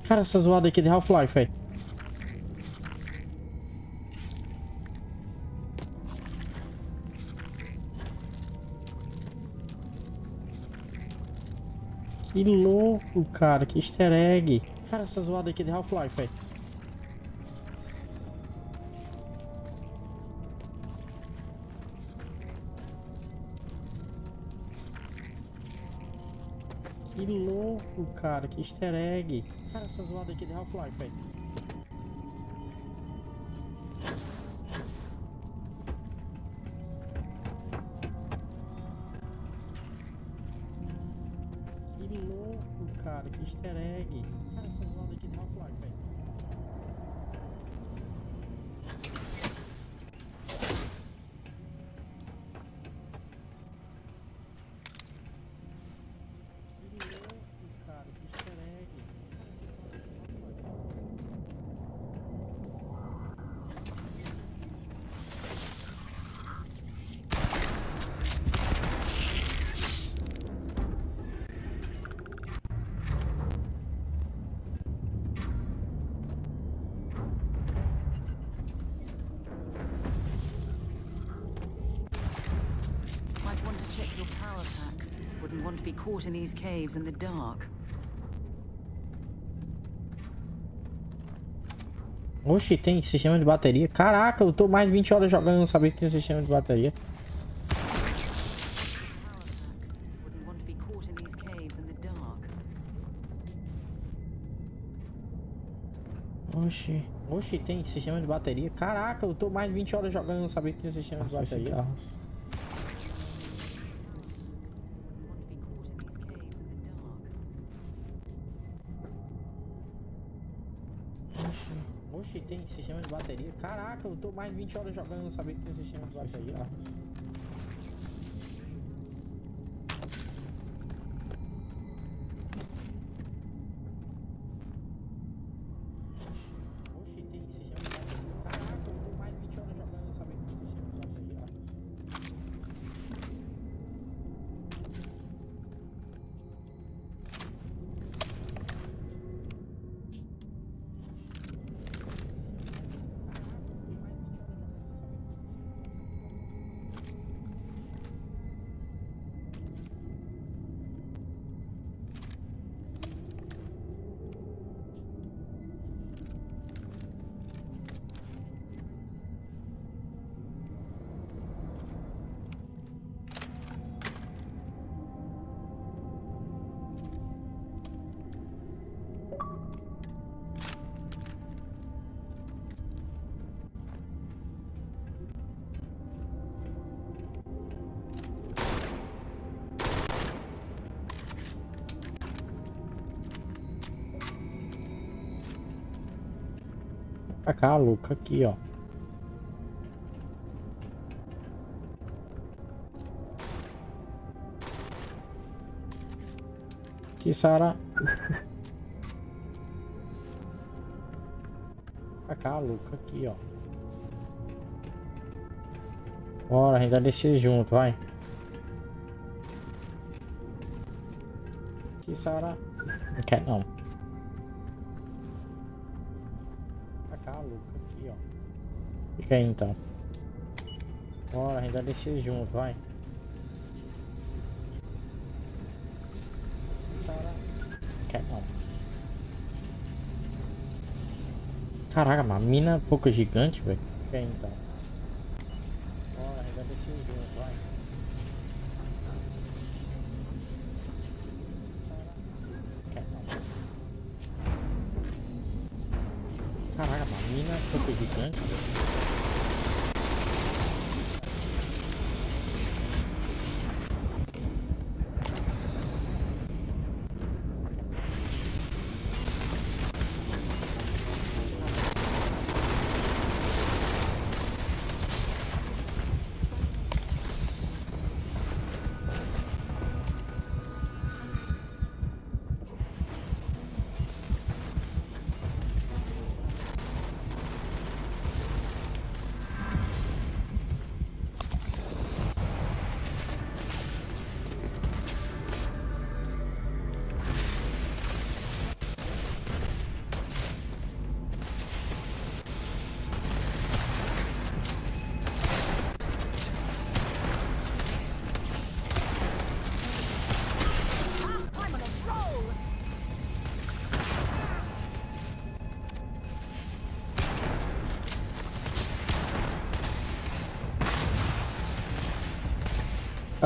Cara, essa zoada aqui de Half-Life, velho. Que louco, cara. Que easter egg. Cara, essa zoada aqui de Half-Life, velho. Que louco, cara. Que easter egg. Cara, essa zoada aqui de Half-Life, velho. Que louco, cara. Que easter egg. Cara, essa zoada aqui de Half-Life, velho. Might want to check your power packs. Wouldn't want to be caught in these caves in the dark. Oxi, tem sistema de bateria. Caraca, eu tô mais de 20 horas jogando e não sabia que tinha sistema de bateria. Wouldn't want to be caught in these caves in the dark. Oxi. Oxi, tem sistema de bateria. Caraca, eu tô mais de 20 horas jogando e não sabia que tinha sistema de bateria. Oxi, tem sistema de bateria. Caraca, eu tô mais de 20 horas jogando e não sabia que tinha sistema de bateria. Oxi, tem sistema de bateria. Caraca, eu tô mais de 20 horas jogando e não sabia que tinha sistema de bateria. Pra cá, louca, aqui, ó. Que Sara. Pra cá, louca, aqui, ó. Bora, a gente vai descer junto, vai. Que Sara. Não quer não. Louca aqui, ó. Fica aí então. Bora, a gente vai descer junto, vai. Sara. Quer não. Caraca, uma mina pouco gigante, velho. Fica aí então. Bora, a gente vai descer junto, vai. Sara. Quer não. Caraca, uma mina pouco gigante, velho.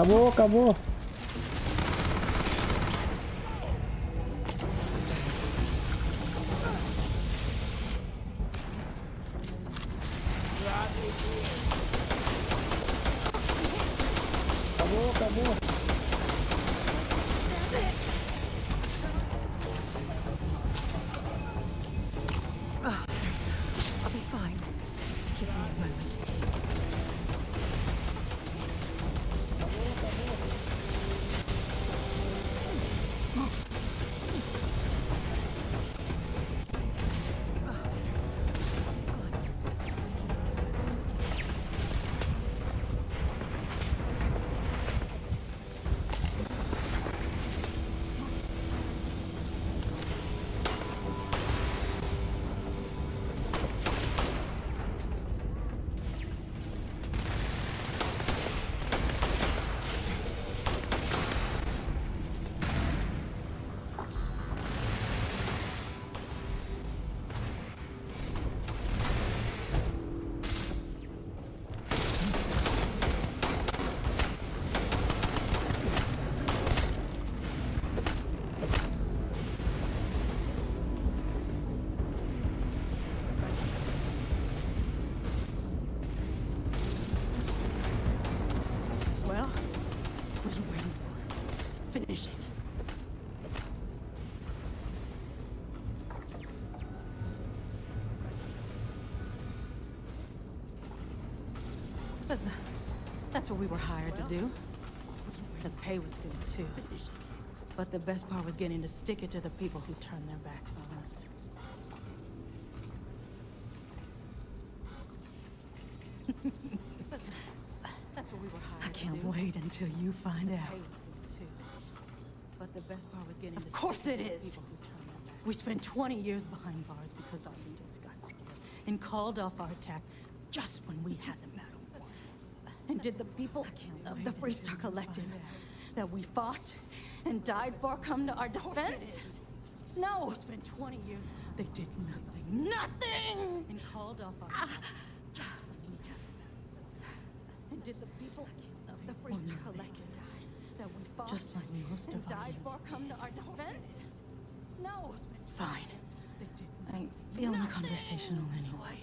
Acabou, acabou. Acabou, acabou. I'll be fine. Just give me a moment. Well, what are you waiting for? Finish it. That's what we were hired to do. The pay was good too. But the best part was getting to stick it to the people who turned their backs on us. That's what we were hired. I can't wait until you find out. But the best part was getting. Of course it is. We spent 20 years behind bars because our leaders got scared and called off our attack just when we had the battle won. And did the people of the Freestar Collective that we fought and died for come to our defense? No. We spent 20 years. They did nothing. Nothing. And called off our attack just when we had the battle. And did the people of the Freestar Collective that we fought just like most and died for come to our defense? No. Fine. I ain't feeling conversational anyway.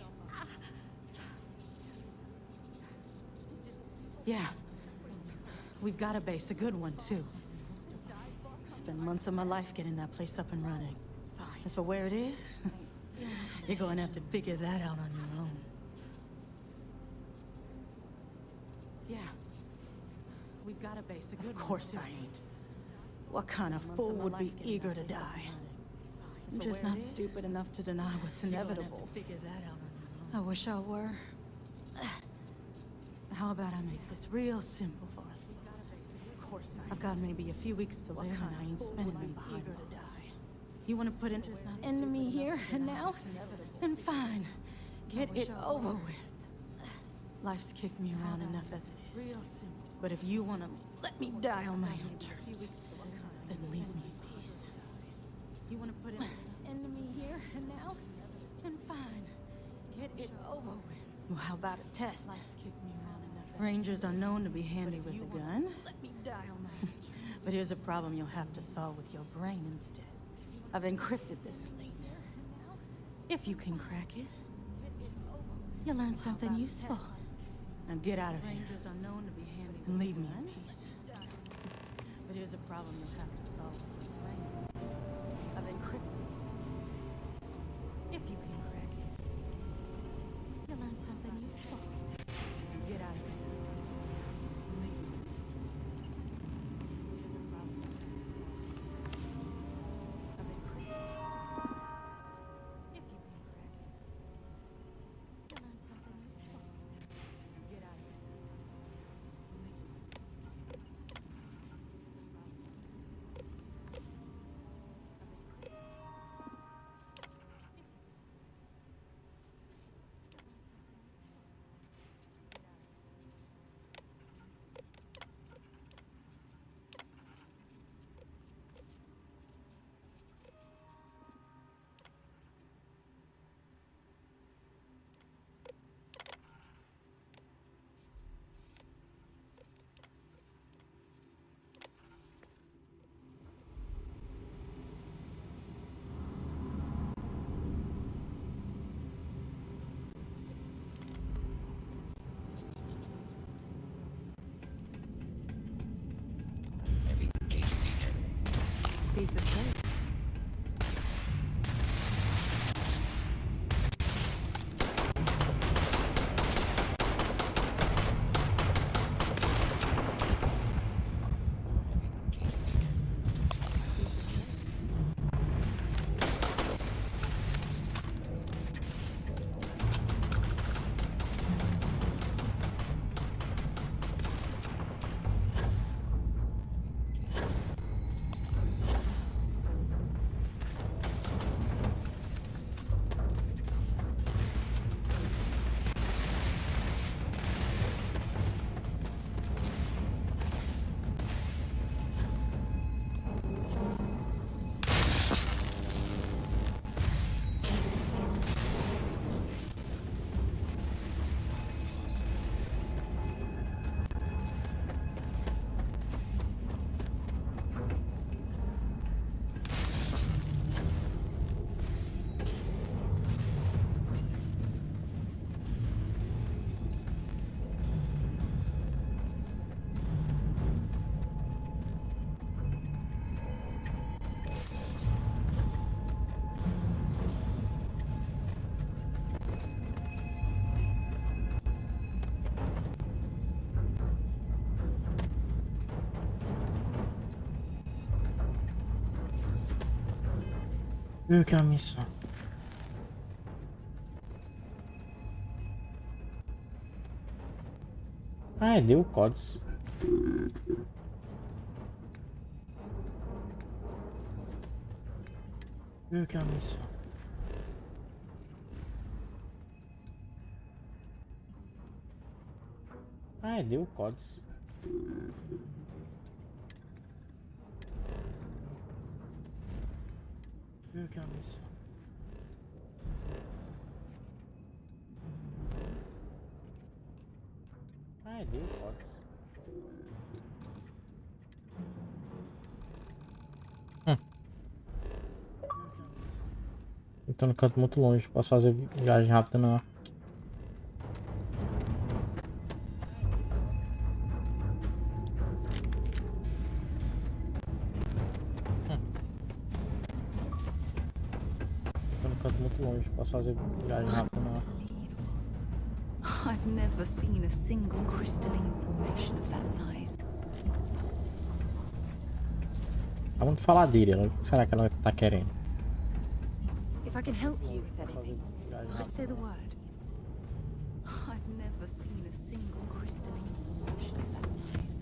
Yeah. We've got a base, a good one too. Spent months of my life getting that place up and running. As for where it is, you're going to have to figure that out on your own. Yeah. We've got a base, a good one. Of course I ain't. What kind of fool would be eager to die? I'm just not stupid enough to deny what's inevitable. I wish I were. How about I make this real simple for us both? Of course I've got maybe a few weeks to live, and I ain't spending them behind bars. You want to put an enemy here and now? Then fine. Get it over with. Life's kicked me around enough as it is. But if you want to let me die on my own terms, then leave me in peace. You want to put an enemy here and now? Then fine. Get it over with. Well, how about a test? Rangers are known to be handy with a gun. Let me die on my own terms. But here's a problem you'll have to solve with your brain instead. I've encrypted this slate. If you can crack it, you'll learn something useful. Now get out of here. Rangers are known to be handy and leave me in peace. But here's a problem you'll have to solve with your brain instead. I've encrypted this. If you can crack it, you'll learn something useful. Now get out of here. And leave me in peace. Here's a problem you'll have to solve with your brain instead. I've encrypted this. If you can crack it, you'll learn something useful. Now get out of here. And leave me in peace. Here's a problem. Piece of cake. Meu que é a missão? Ah, deu códigos. Meu que é a missão? Ah, deu códigos. Meu que é a missão? Ah, deu códigos. Então no canto muito longe, posso fazer viagem rápida não. Tô no canto muito longe, posso fazer viagem rápida não. I've never seen a single crystalline formation of that size. Vamos falar dele, o que será que ela tá querendo? If I can help you with anything, just say the word. I've never seen a single crystalline formation of that size.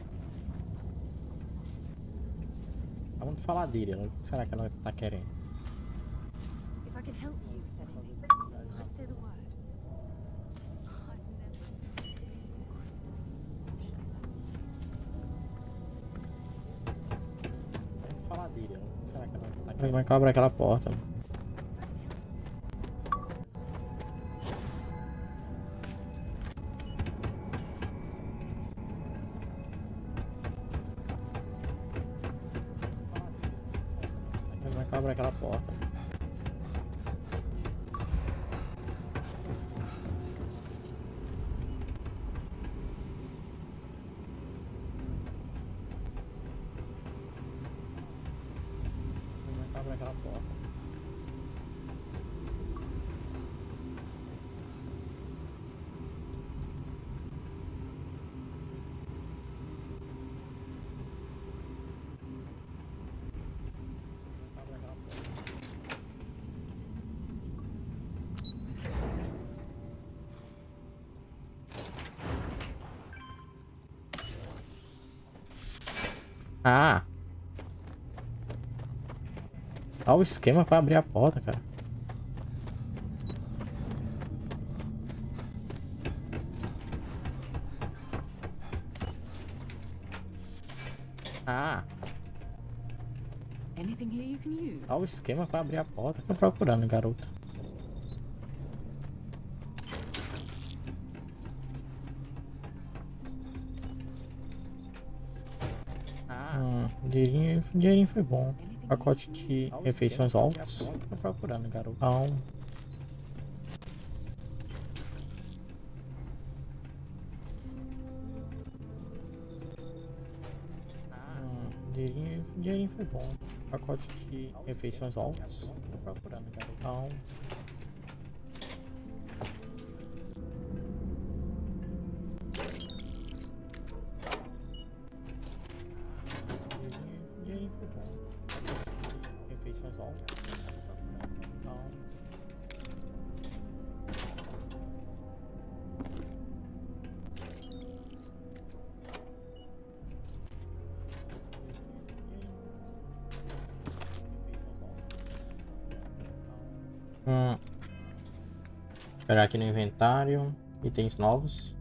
Vamos falar dele, o que será que ela tá querendo? If I can help you with anything, just say the word. I've never seen a single crystalline formation of that size. Vamos falar dele, o que será que ela tá querendo? Vai abrir aquela porta, mano. Abre aquela porta. Abre aquela porta. Ah! Olha o esquema pra abrir a porta, cara. Ah! Anything here you can use? Olha o esquema pra abrir a porta. Tô procurando, garoto. Dinheirinho foi bom. Pacote de refeições altos. Tô procurando, garotão. Dinheirinho foi bom. Pacote de refeições altos. Tô procurando, garotão. Dinheirinho foi bom. Refeições altas. Tô procurando, garotão. Esperar aqui no inventário. Itens novos.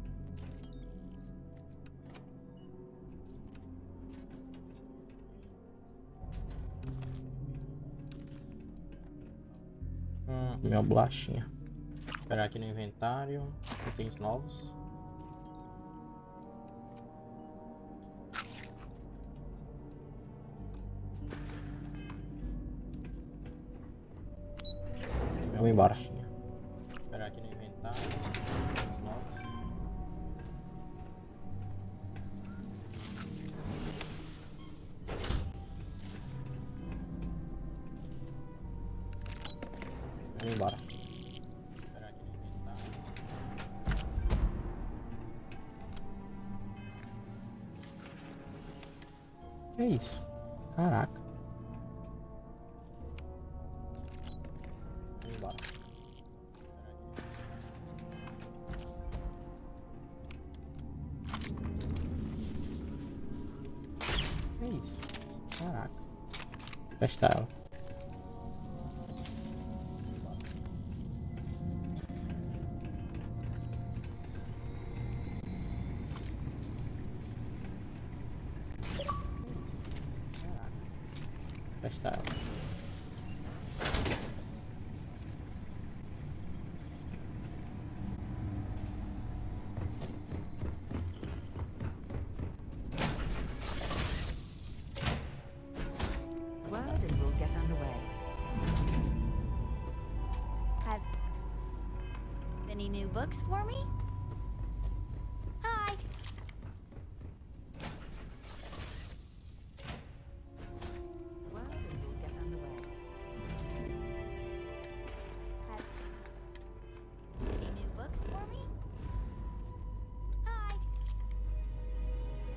Minha bolachinha. Esperar aqui no inventário. Itens novos. Minha bolachinha. Esperar aqui no inventário. Itens novos. Vamos embora. Esperar aqui no inventário. Que é isso? Caraca. Vamos embora. Que é isso? Caraca. Testar ela. Testar ela. Word and we'll get underway. Have any new books for me? Hi. Word and we'll get underway. Have any new books for me? Hi. Any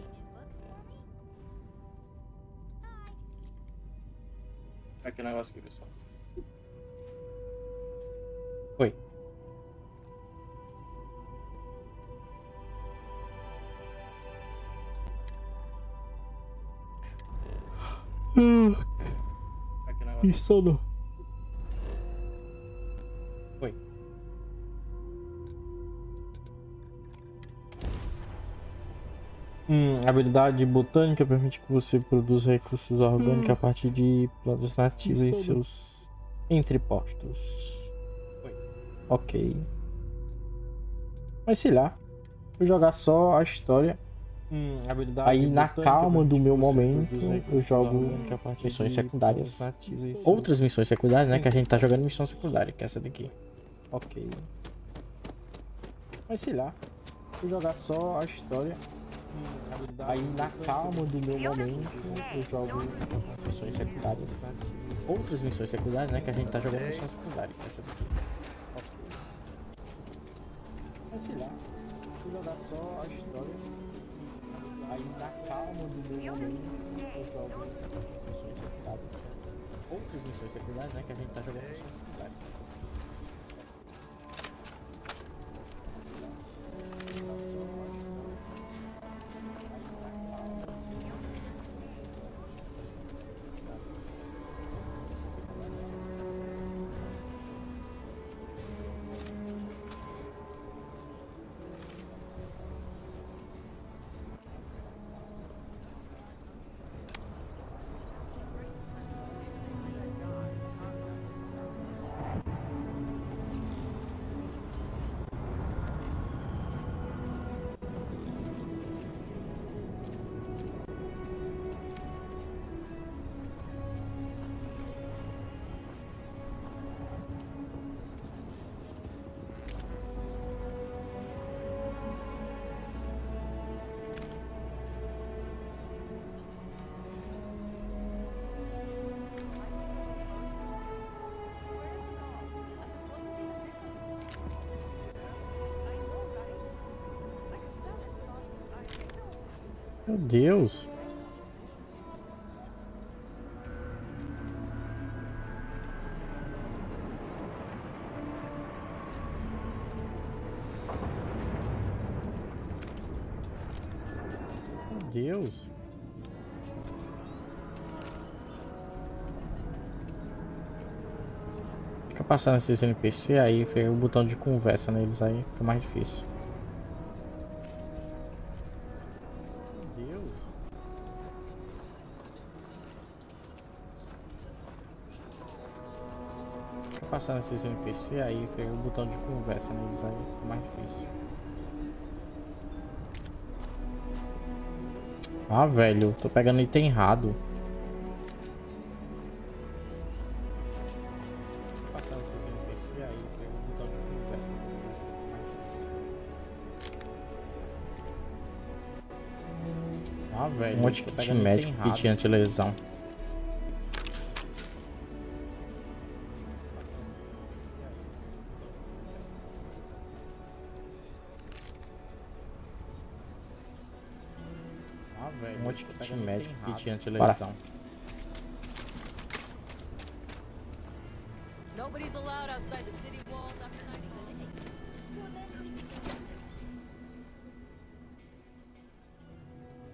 new books for me? Hi. Aqui o negócio aqui, pessoal. Oi. Aqui o negócio. Que sono. Oi. Habilidade botânica permite que você produza recursos orgânicos a partir de plantas nativas e seus entrepostos. Ok. Mas sei lá. Vou jogar só a história. Aí na calma do meu momento eu jogo missões secundárias. Outras missões secundárias, né? Que a gente tá jogando missão secundária, que é essa daqui. Ok. Mas sei lá. Vou jogar só a história. Aí na calma do meu momento eu jogo missões secundárias. Outras missões secundárias, né? Que a gente tá jogando missão secundária, que é essa daqui. Ok. Mas sei lá. Vou jogar só a história. Aí na calma do meu momento eu jogo missões secundárias. Outras missões secundárias, né? Que a gente tá jogando missões secundárias. Que é essa daqui. Mas sei lá. Vou jogar só a história. Meu Deus. Meu Deus. Fica passando esses NPC aí, fica o botão de conversa neles aí, fica mais difícil. Meu Deus. Fica passando esses NPC aí, fica o botão de conversa neles aí, fica mais difícil. Ah, velho, tô pegando item errado. Passando esses NPC aí, tem um botão de conversa neles aí, fica mais difícil. Ah, velho, um monte de kit médico, kit anti-lesão. Ah, velho, um monte de kit médico, kit anti-lesão. Nobody's allowed outside the city walls after 9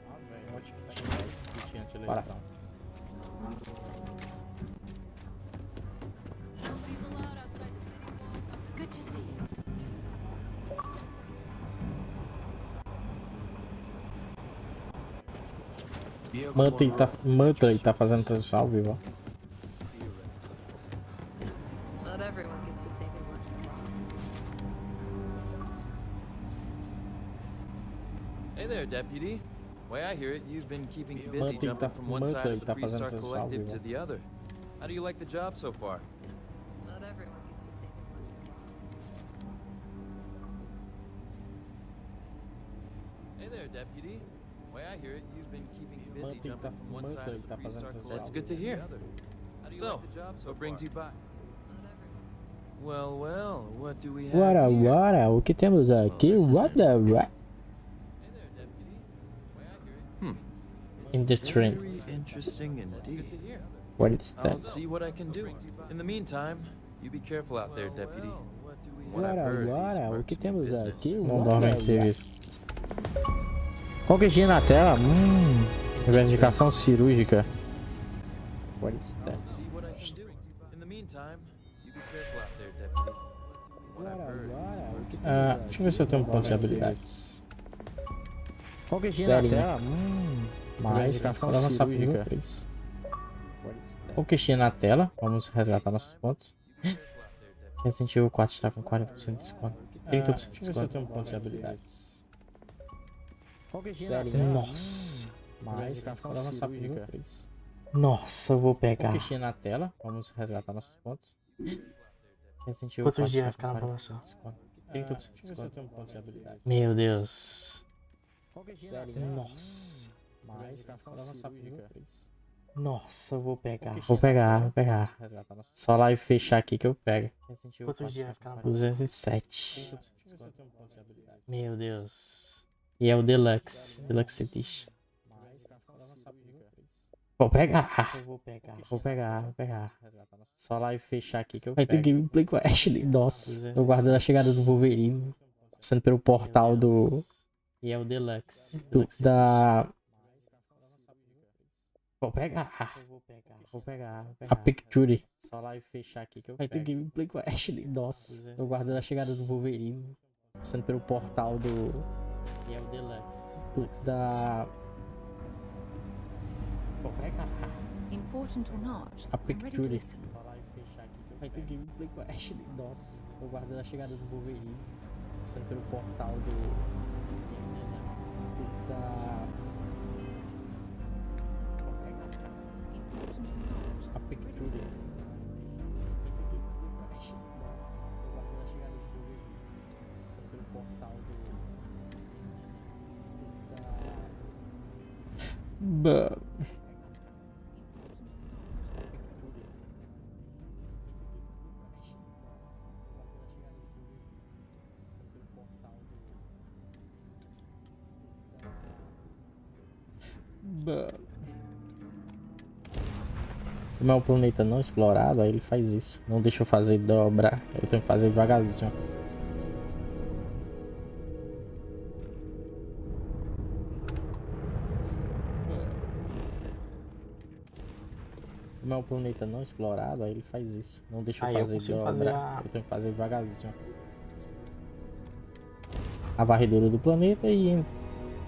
Ah, velho, um monte de kit médico, kit anti-lesão. Nobody's allowed outside the city walls. Good to see you. Mantei tá fazendo transmissão ao vivo, ó. Not everyone gets to say they want to cross. Hey there, deputy. Way I hear it, you've been keeping busy Mantei jumping from one side of the tá Free fazendo Star transmissão ao Collective vivo. to the other. How do you like the job so far? Not everyone gets to say they want to cross. Hey there, deputy. Way I hear it, you've been keeping busy Mantei jumping from one side of the tá Free fazendo Star transmissão. Collective. That's good to hear. How do you like the job so what brings you by? Well, well, what do we have here? O que temos aqui? What the what? In the train. Very interesting indeed. What is that? I'll see what I can do. In the meantime, you be careful out there, deputy. What I've heard, these O mercs que mean temos business. aqui? Não dorme em serviço. Conquistinha na tela. Verificação cirúrgica. What is that? I'll see what I can do. In the meantime, you be careful out there, deputy. What I've heard, these mercs mean Deixa eu ver se eu tenho um ponto de habilidades. Conquistinha na tela. Mais. Verificação cirúrgica. Conquistinha na tela. Vamos resgatar nossos pontos. Resident Evil 4 está com 40% de desconto. 30% de desconto. Deixa eu ver se eu tenho um ponto de habilidades. Nossa. Mais. Verificação cirúrgica. Nossa, eu vou pegar. Conquistinha na tela. Vamos resgatar nossos pontos. Resident Evil 4 vai ficar na balança. 30% de desconto. Meu Deus. Nossa. Mais. Nossa, eu vou pegar. Vou pegar. Só lá e fechar aqui que eu pego. Quantos dias vai ficar na balança? 207. Meu Deus. E é o Deluxe. Deluxe Edition. Vou pegar. Só lá e fechar aqui que eu pego. Vai ter gameplay com a Ashley. Nossa. Eu guardando a chegada do Wolverine. Passando pelo portal do... E é o Deluxe. Da... Vou pegar. A Picture. Só lá e fechar aqui que eu pego. Vai ter gameplay com a Ashley. Nossa. Eu guardando a chegada do Wolverine. Passando pelo portal do... E é o Deluxe. Da... Vou pegar. Important or not, A I'm ready to Picture. listen. Só lá e fechar aqui que eu vai ter gameplay com a Ashley. Nossa. Eu guardando a chegada do Wolverine. Passando pelo portal do... Da... A Picture. Nossa, eu guardando a chegada do Wolverine. Passando pelo portal do... Da... Como é um planeta não explorado, aí ele faz isso. Não deixa eu fazer dobrar. Eu tenho que fazer devagarzinho. Como é um planeta não explorado, aí ele faz isso. Não deixa eu fazer dobrar. Eu tenho que fazer devagarzinho. A varredura do planeta e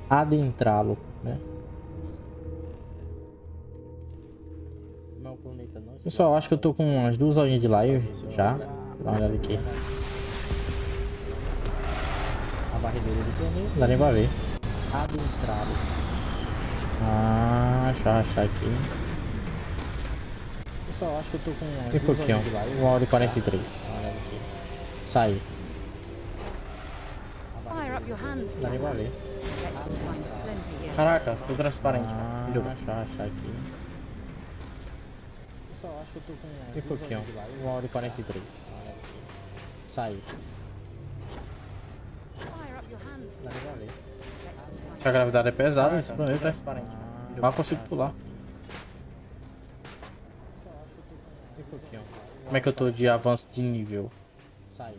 adentrá-lo, né? Pessoal, acho que eu tô com umas 2 horinhas de live já. Dá uma olhada aqui. A varredura do planeta. Não dá nem pra ver. Adentrá-lo. Ah, deixa eu achar aqui. Pessoal, acho que eu tô com umas 2 horinhas de live. 1h43. Sai. Fire up your hands, Não dá nem pra ver. plenty here. Caraca, tô transparente. Deixa eu achar aqui. Pessoal, acho que eu tô com um pouquinho. 1h43. Sai. Fire up your hands. Dá nem pra ver. A gravidade é pesada nesse planeta. Mas consigo pular. Como é que eu tô de avanço de nível? Sai.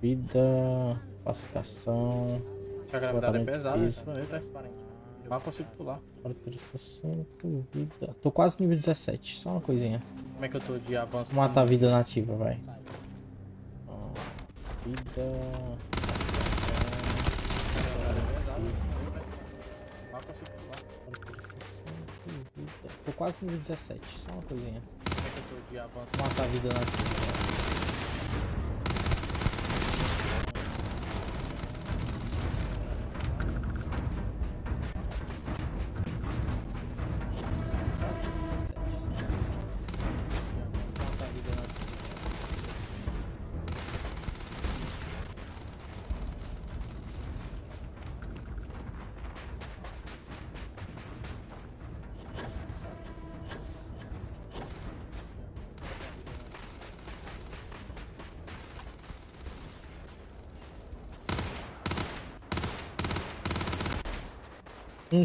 Vida. Classificação. A gravidade é pesada nesse planeta. Mas consigo pular. 43%. Vida. Tô quase nível 17. Só uma coisinha. Como é que eu tô de avanço? Matar a vida nativa, vai. Vida. Mas consigo pular. 43%. Vida. Tô quase nível 17. Só uma coisinha. Como é que eu tô de avanço? Matar a vida nativa.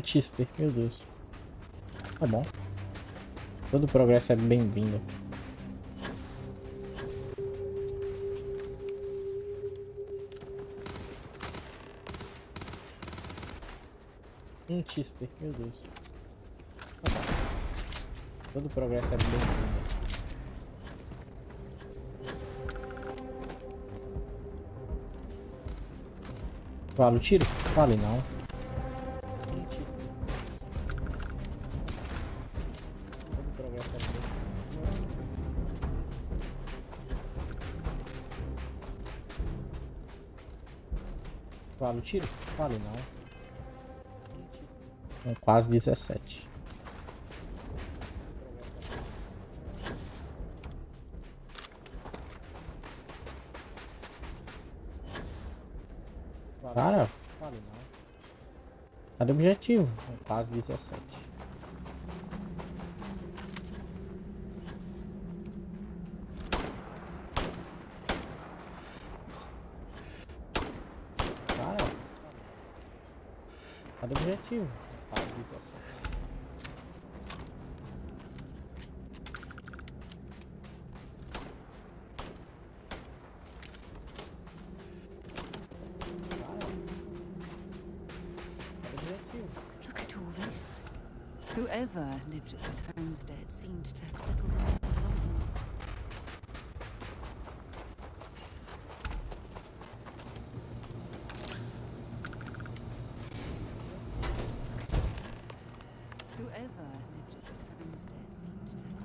XP, meu Deus. Tá bom. Todo progresso é bem-vindo. XP, meu Deus. Tá bom. Todo progresso é bem-vindo. Vale o tiro? Vale não. Vale o tiro? Vale não. Quase 17. Cara, vale não. Cadê o objetivo? Quase 17. Cadê o objetivo? Quase 17. Look at all this. Whoever lived at this homestead seemed to have settled in a lot more. Whoever lived at this homestead seemed to have settled in. Whoever lived at this homestead seemed to have settled in.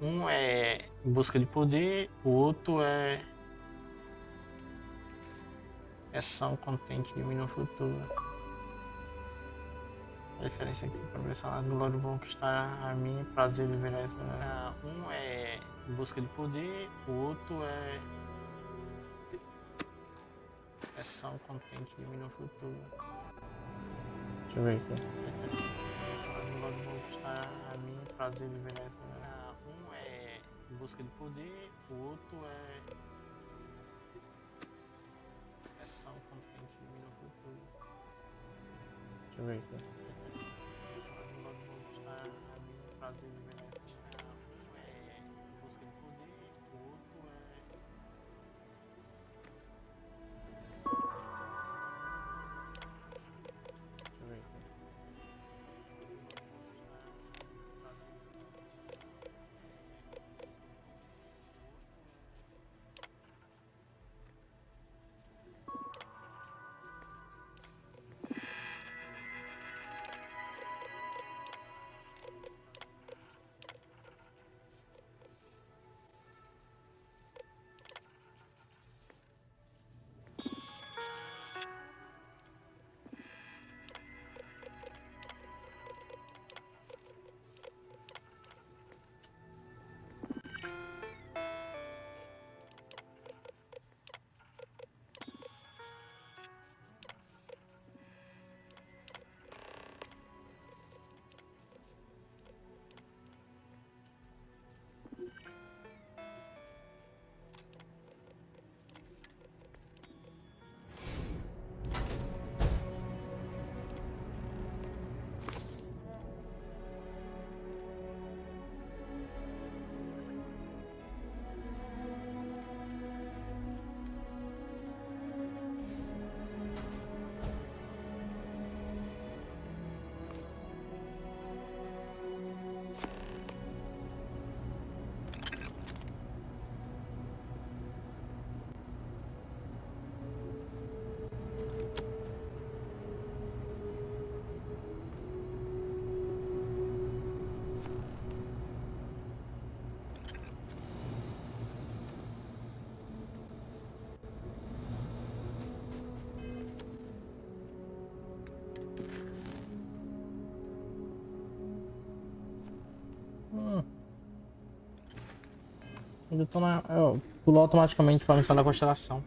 Um é busca de poder, o outro é ação contente de mim no futuro. A diferença aqui para ver se as glórias vão conquistar a mim, prazer de viver essa. Um é busca de poder, o outro é ação contente de mim no futuro. Deixa eu ver aqui. A diferença aqui para ver se as glórias vão conquistar a mim, prazer de viver essa. Um é busca de poder, o outro é ação contente de mim no futuro. Deixa eu ver aqui. A diferença aqui para ver se as glórias vão conquistar a mim, prazer de viver essa. Um é busca de poder, o outro é deixa eu ver aqui. Eu tô na. Eu pulo automaticamente para a missão da constelação.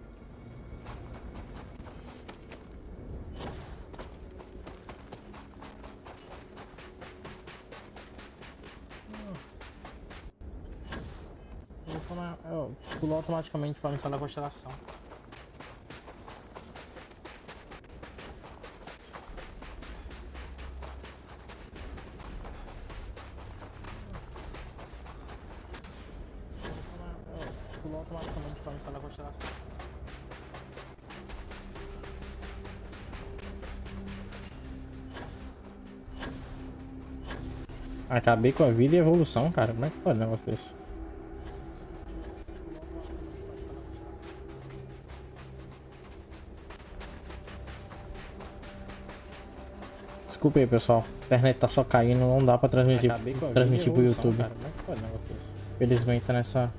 Eu pulo automaticamente para a missão da constelação. Pulou automaticamente para a missão da constelação. Acabei com a vida e a evolução, cara. Como é que pode um negócio desse? Desculpa aí, pessoal. A internet tá só caindo, não dá pra transmitir pro YouTube. Cara, como é que pode um negócio desse? Felizmente tá nessa.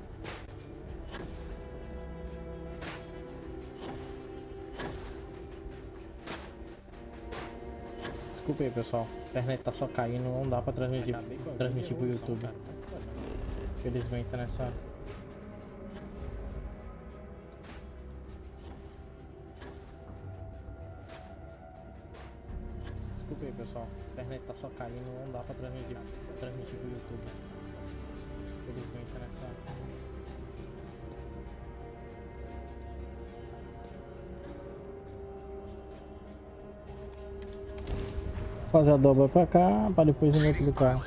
Desculpa aí, pessoal. A internet tá só caindo, não dá pra transmitir pro YouTube. Felizmente tá nessa. Desculpa aí, pessoal. A internet tá só caindo, não dá pra transmitir pro YouTube. Felizmente tá nessa. Fazer a dobra pra cá, pra depois ir no outro do carro.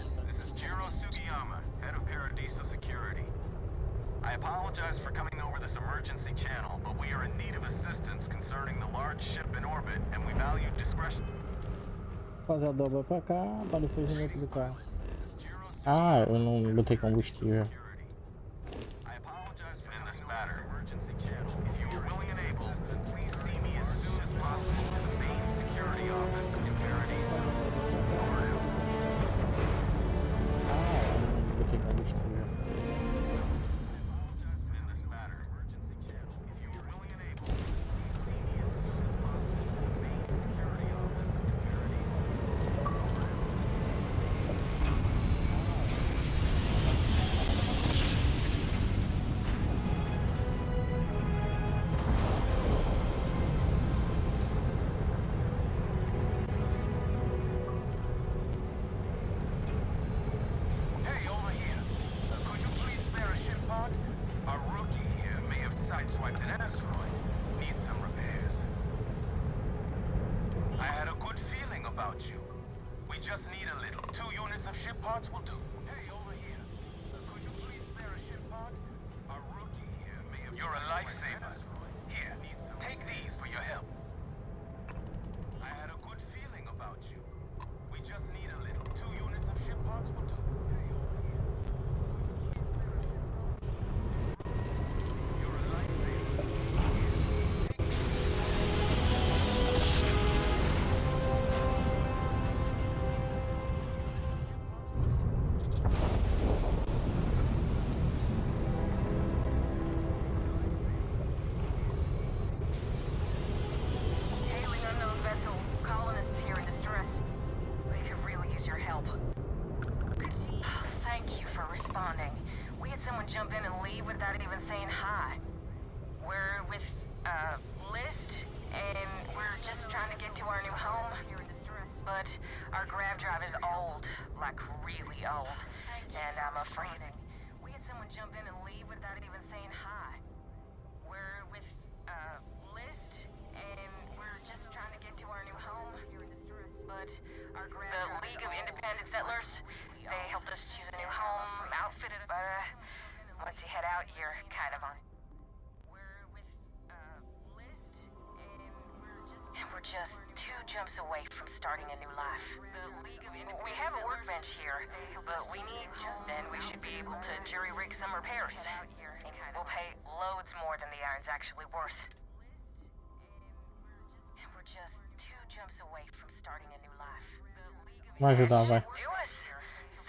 I apologize for coming over this emergency channel, but we are in need of assistance concerning the large ship in orbit, and we value discretion. Fazer a dobra pra cá, pra depois ir no outro do carro. Ah, eu não botei combustível. I apologize for this matter. Emergency channel. If you are willing and able, please see me as soon as possible to the main security office in Paradiso. Ah, eu não botei combustível. Hey, over here. Could you please spare a ship pod? Our rookie here may have sideswiped an asteroid. Needs some repairs. I had a good feeling about you. We just need a little. 2 units of ship pods will do. Hey, over here. Could you please spare a ship pod? Our rookie here may have... You're a lifesaver. Here, take these for your help. I had a good feeling about you. We just need a little. 2 units of ship pods will do. Hailing unknown vessel. Colonists here in distress. We could really use your help. Thank you for responding. We had someone jump in and leave without even saying hi. We're with, List, and we're just trying to get to our new home here in distress. But our grav drive is old, like really old, and I'm afraid we had someone jump in and leave without even saying hi. We're with, List, and we're just trying to get to our new home here in distress. But our grav the League of Independent Settlers, they helped us choose a new home, outfitted, but, once you head out, you're kind of on it. And we're just 2 jumps away from starting a new life. We have a workbench here, but we need then we should be able to jury-rig some repairs. And we'll pay loads more than the iron's actually worth. And we're just 2 jumps away from starting a new life. Vai ajudar, vai. Do us.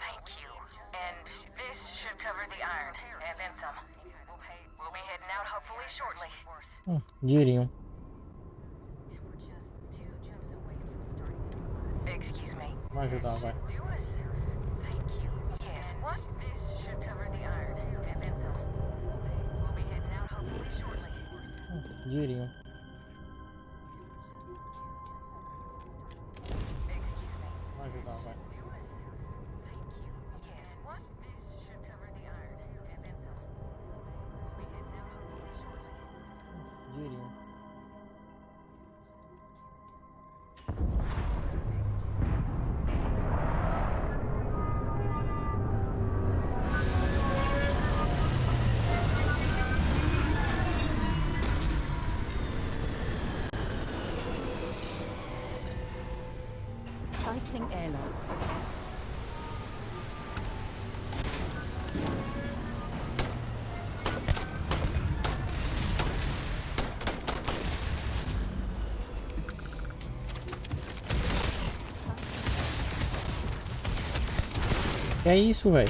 Thank you. And this should cover the iron, and then some. We'll be heading out hopefully shortly. Dinheirinho. Excuse me. Vai ajudar, vai. Thank you. Yes, what? This should cover the iron, and then some. We'll be heading out hopefully shortly. Dinheirinho. Vai ajudar, vai. Yes, what? This should cover the iron, and then some. We'll be heading out hopefully shortly. Dinheirinho. Cycling airlock. Que é isso, velho?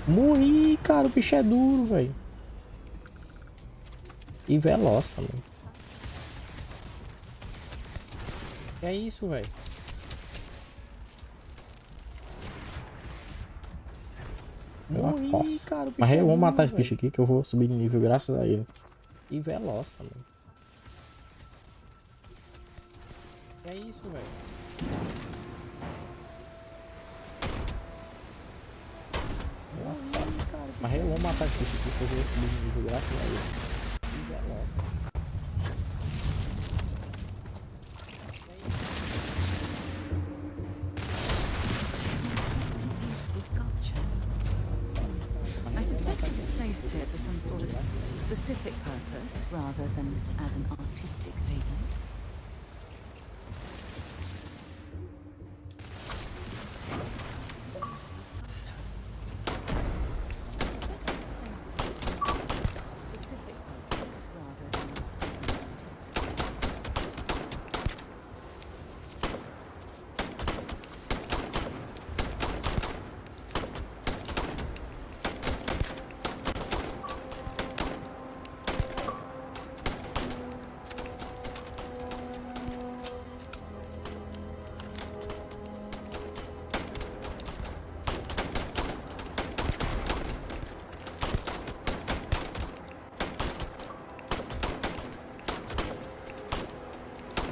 Morri, cara. O bicho é duro, velho. E veloz também. Que é isso, velho? Morri, cara. O bicho Mas eu vou matar esse bicho aqui que eu vou subir de nível graças a ele. E veloz também. Que é isso, velho? Mas eu vou matar esse bicho aqui que eu vou subir de nível graças a ele. E veloz. rather than as an artistic statement.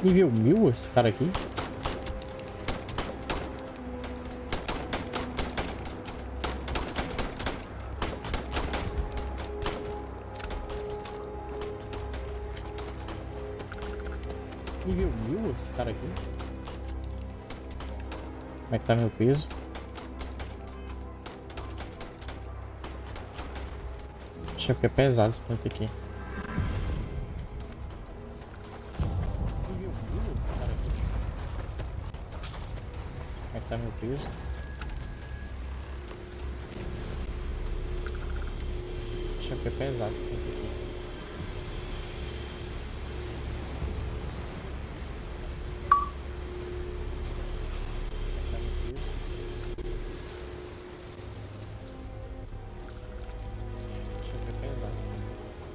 Nível 1000 esse cara aqui? Nível 1000 esse cara aqui? Como é que tá meu peso? Acho que é pesado esse ponto aqui. Tá meu peso. Acho que é pesado esse ponto aqui. Tá meu peso. Acho que é pesado esse ponto aqui.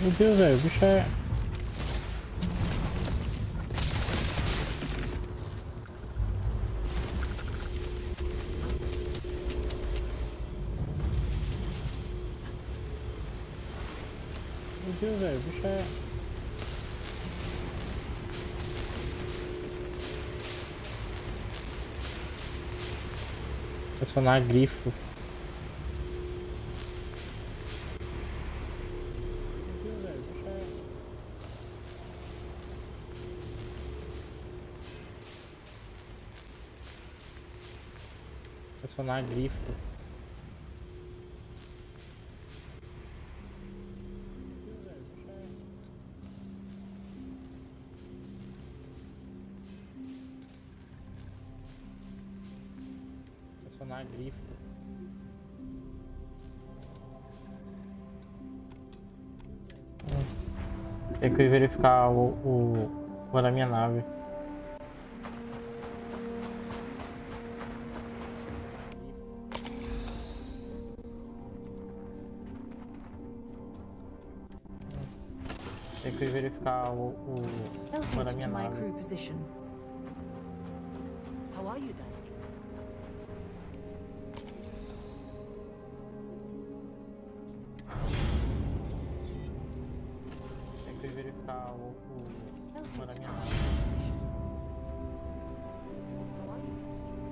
Meu Deus, velho, o bicho é... Meu Deus, velho, o bicho é... Pressionar grifo. Pressionar grifo. Pressionar grifo. Tem que verificar o da minha nave. Tem que verificar o da minha nave. How are you, Dusty? Tem que verificar o da minha nave. How are you, Dusty?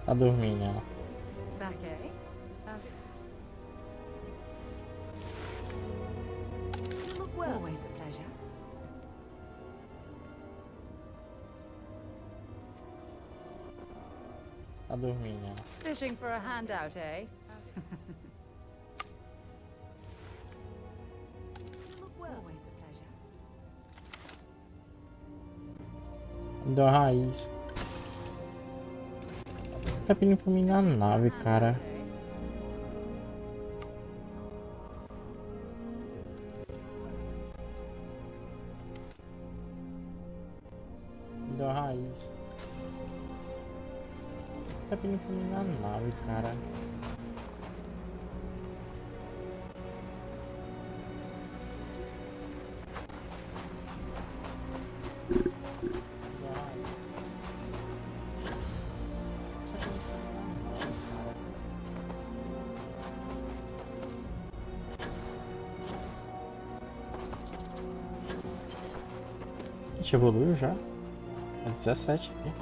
Tá dormindo ela. Back, eh? How's it? You look well. Always a pleasure. Tá dormindo ela. Fishing for a handout, eh? How's it? You look well. Always a pleasure. Me deu a raiz. Tá pedindo pra mim na nave, cara. Me deu a raiz. Tá pedindo pra mim na nave, cara. A gente evoluiu já? É 17 aqui.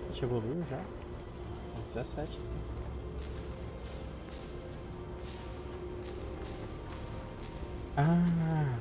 A gente evoluiu já? É 17 aqui. Ah!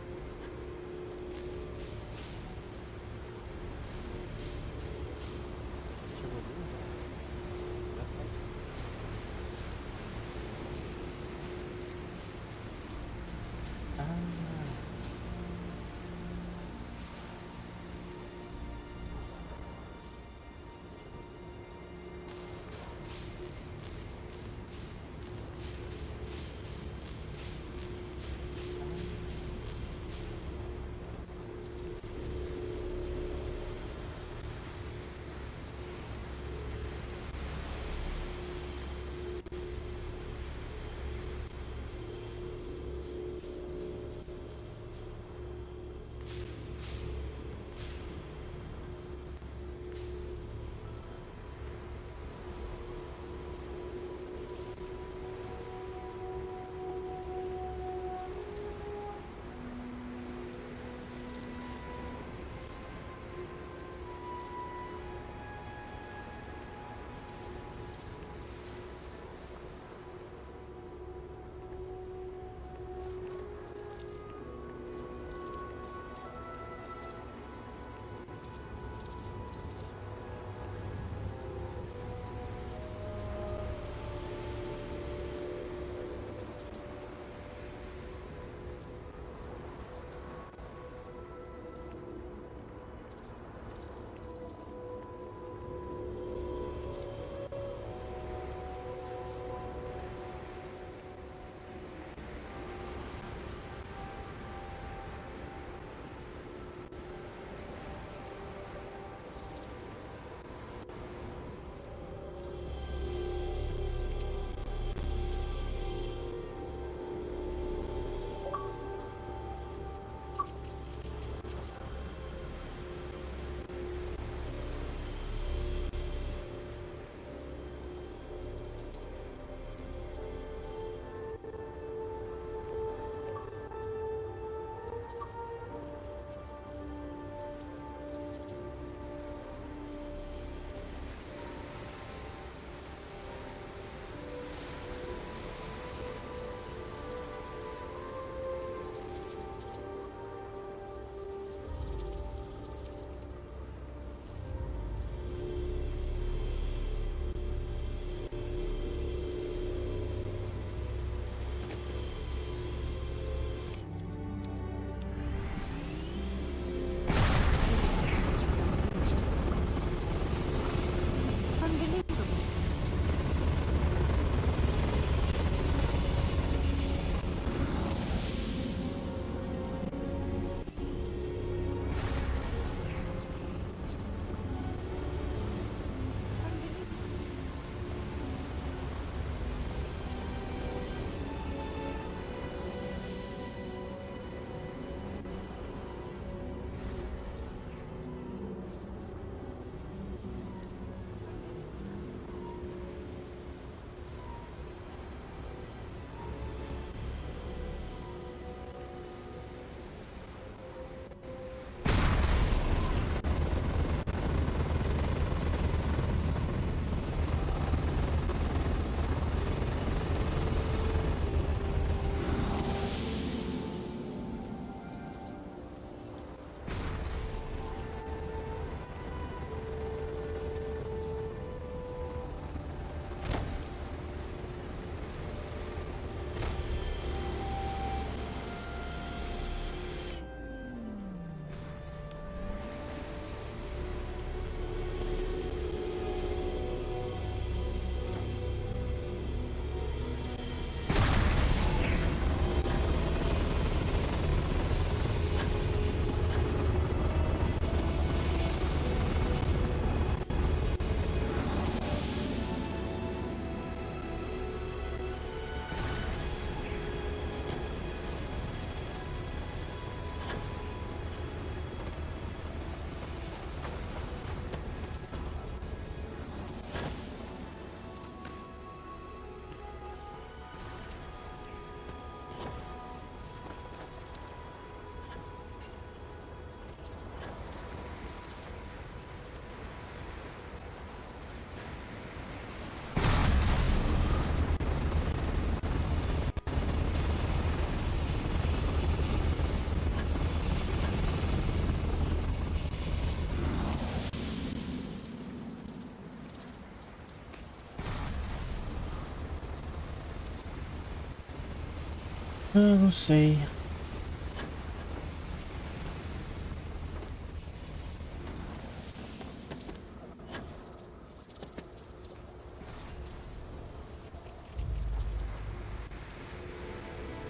Eu não sei.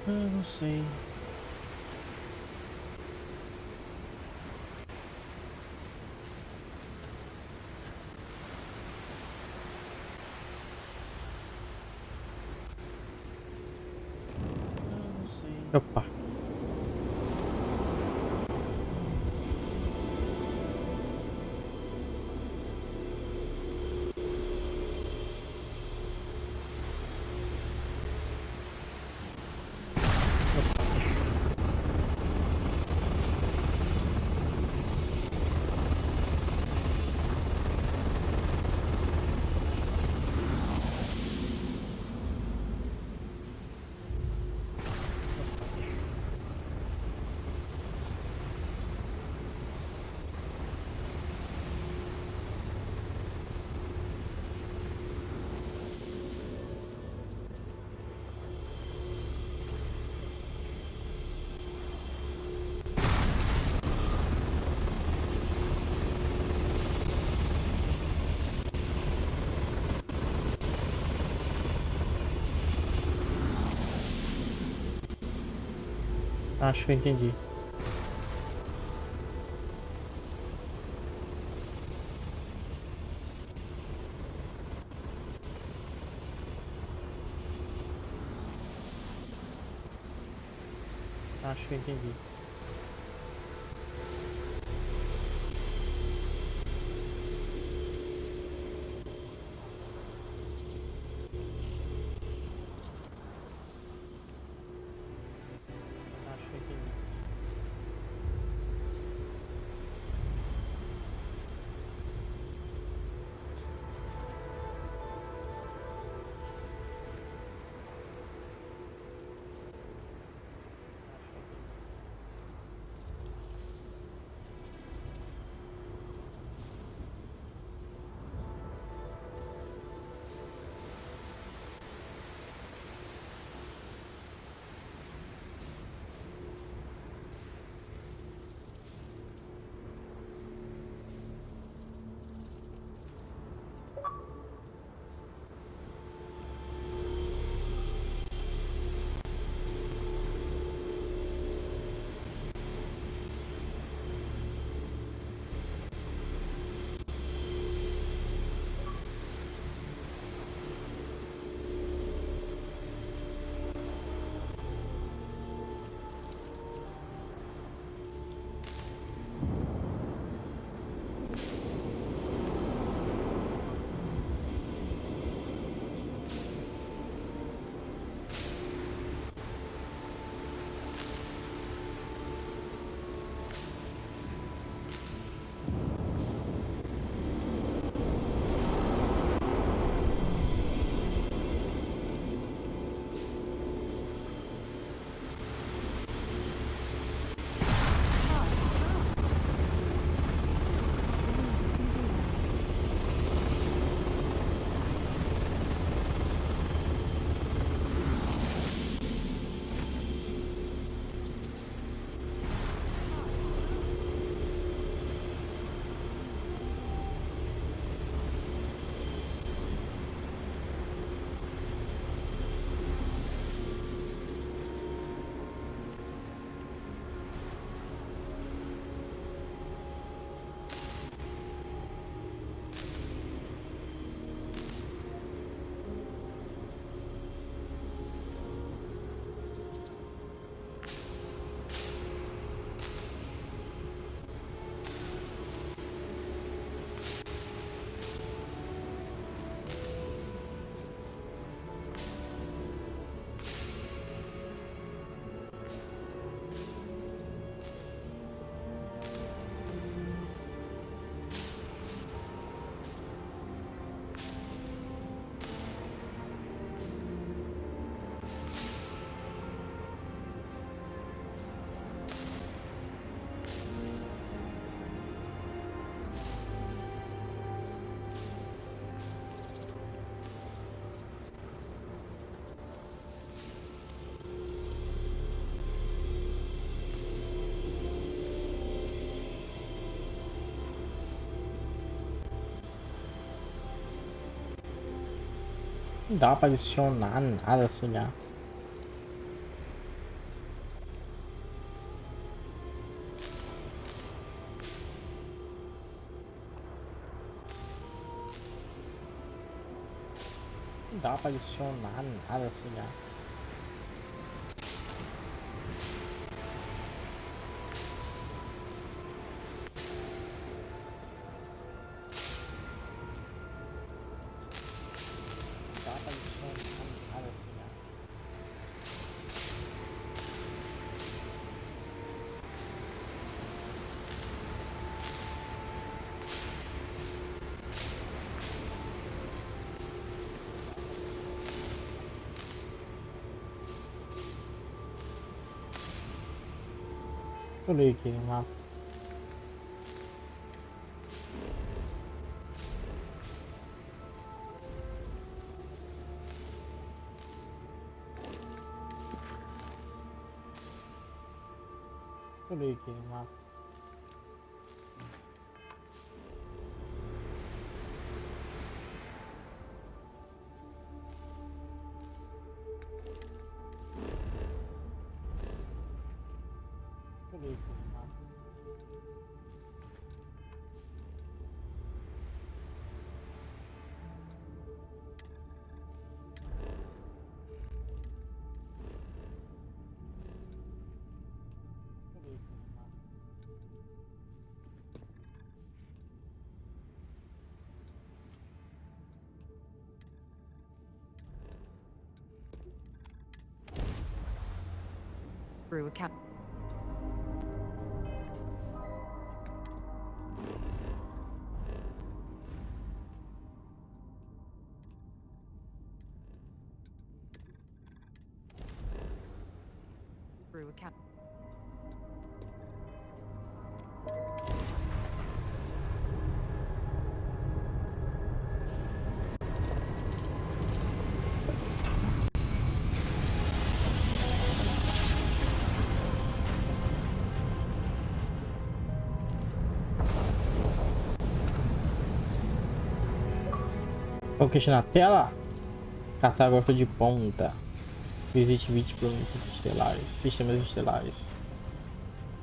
Eu não sei. Eu não sei. Opa. Acho que eu entendi. Acho que eu entendi. Acho que eu entendi. Não dá pra adicionar nada, sei lá. Não dá pra adicionar nada, sei lá. Não dá pra adicionar nada, sei lá. Eu leio aqui no mapa. Eu leio aqui no mapa. Eu leio aqui no mapa. Eu leio aqui no mapa. Through a cap. Through a cap. Conquista na tela. Cartógrafo de ponta. Visite 20 planetas estelares. Sistemas estelares.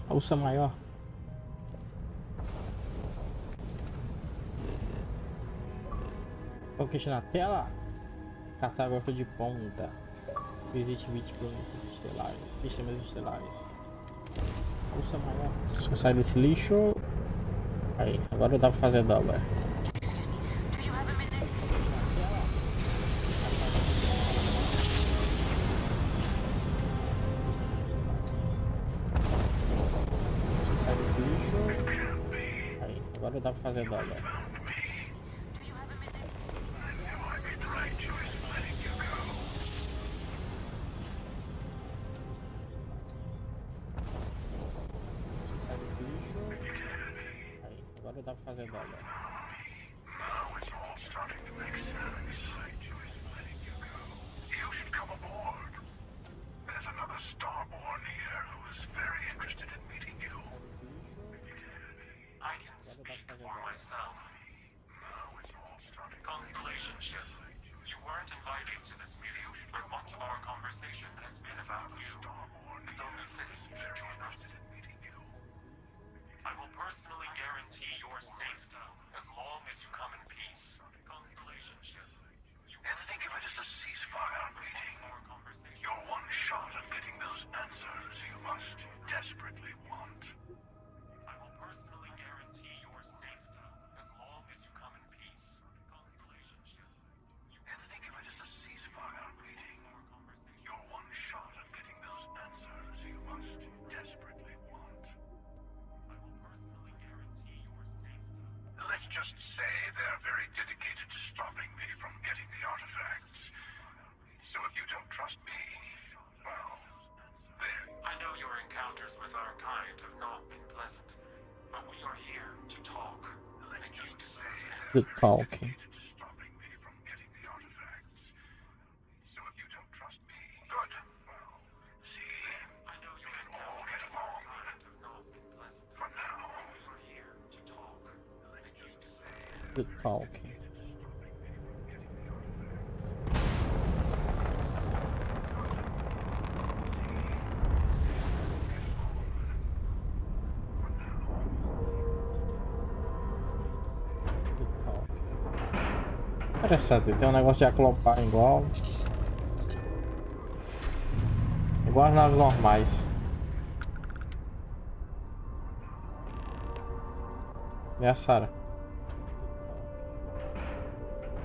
A ursa maior. Conquista na tela. Cartógrafo de ponta. Visite 20 planetas estelares. Sistemas estelares. A ursa maior. Deixa eu sair desse lixo. Aí, agora dá pra fazer a dobra. Sai desse lixo. Aí, agora dá pra fazer a dobra. Sai desse lixo. Aí, agora dá pra fazer a dobra. You should come aboard. There's another Starborn here who is very interested in meeting you. I can speak for myself. Constellation ship, you weren't invited to this meeting, but much of our conversation has been about you. It's only fitting you should join us. I will personally guarantee your safety as long as you come in peace. Constellation ship, and think of it as a ceasefire meeting. You're one shot at getting those answers you must desperately want. I will personally guarantee your safety as long as you come in peace. Constellation ship. And think of it as a ceasefire meeting. You're one shot at getting those answers you must desperately want. I will personally guarantee your safety. Let's just say they're very dedicated to stopping me from getting the artifacts. So if you don't trust me, well, there. I know your encounters with our kind have not been pleasant, but we are here to talk. And you deserve it. The talking. Stopping me from getting the artifacts. So if you don't trust me, good. Well, see, I know you can all get along. Have not been pleasant. For now, we are here to talk. And you deserve it. The talking. Interessante, tem um negócio de aclopar igual. Igual as naves normais. E a Sarah?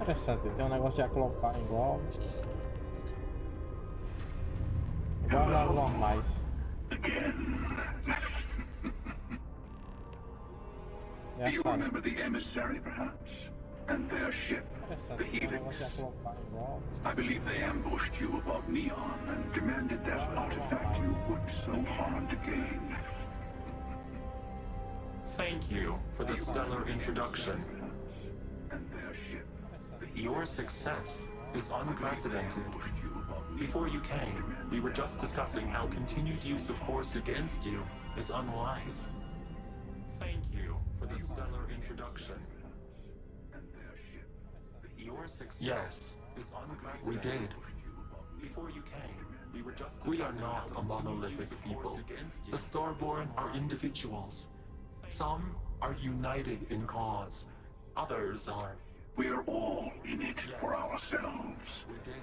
Interessante, tem um negócio de aclopar igual. Igual as naves normais. E a Do you Sarah? remember the emissary, perhaps? And their ship, the Interessante, tem um negócio de Helix? aclopar igual. I believe they ambushed you above Neon and demanded that artifact you worked so hard to gain. Thank you for the stellar introduction. And their ship, Your success is unprecedented. Before you came, we were just discussing how continued use of force against you is unwise. Thank you for the stellar introduction. Your success is unprecedented. We did. Before you came, we were just discussing. We are not a monolithic people. The Starborn are individuals. Some are united in cause. Others are. We're all in it for ourselves. We did.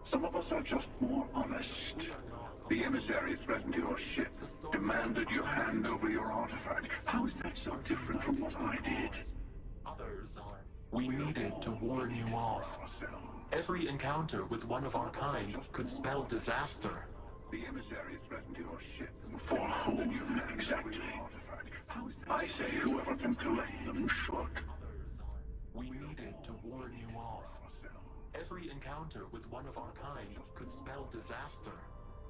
Some of us are just more honest. The emissary threatened your ship, demanded you hand over your artifact. How is that so different from what I did? Others are. We needed to warn you off. Every encounter with one of our kind could spell disaster. The emissary threatened your ship. For whom exactly? I say whoever can collect them should. We needed to warn you off. Every encounter with one of our kind could spell disaster.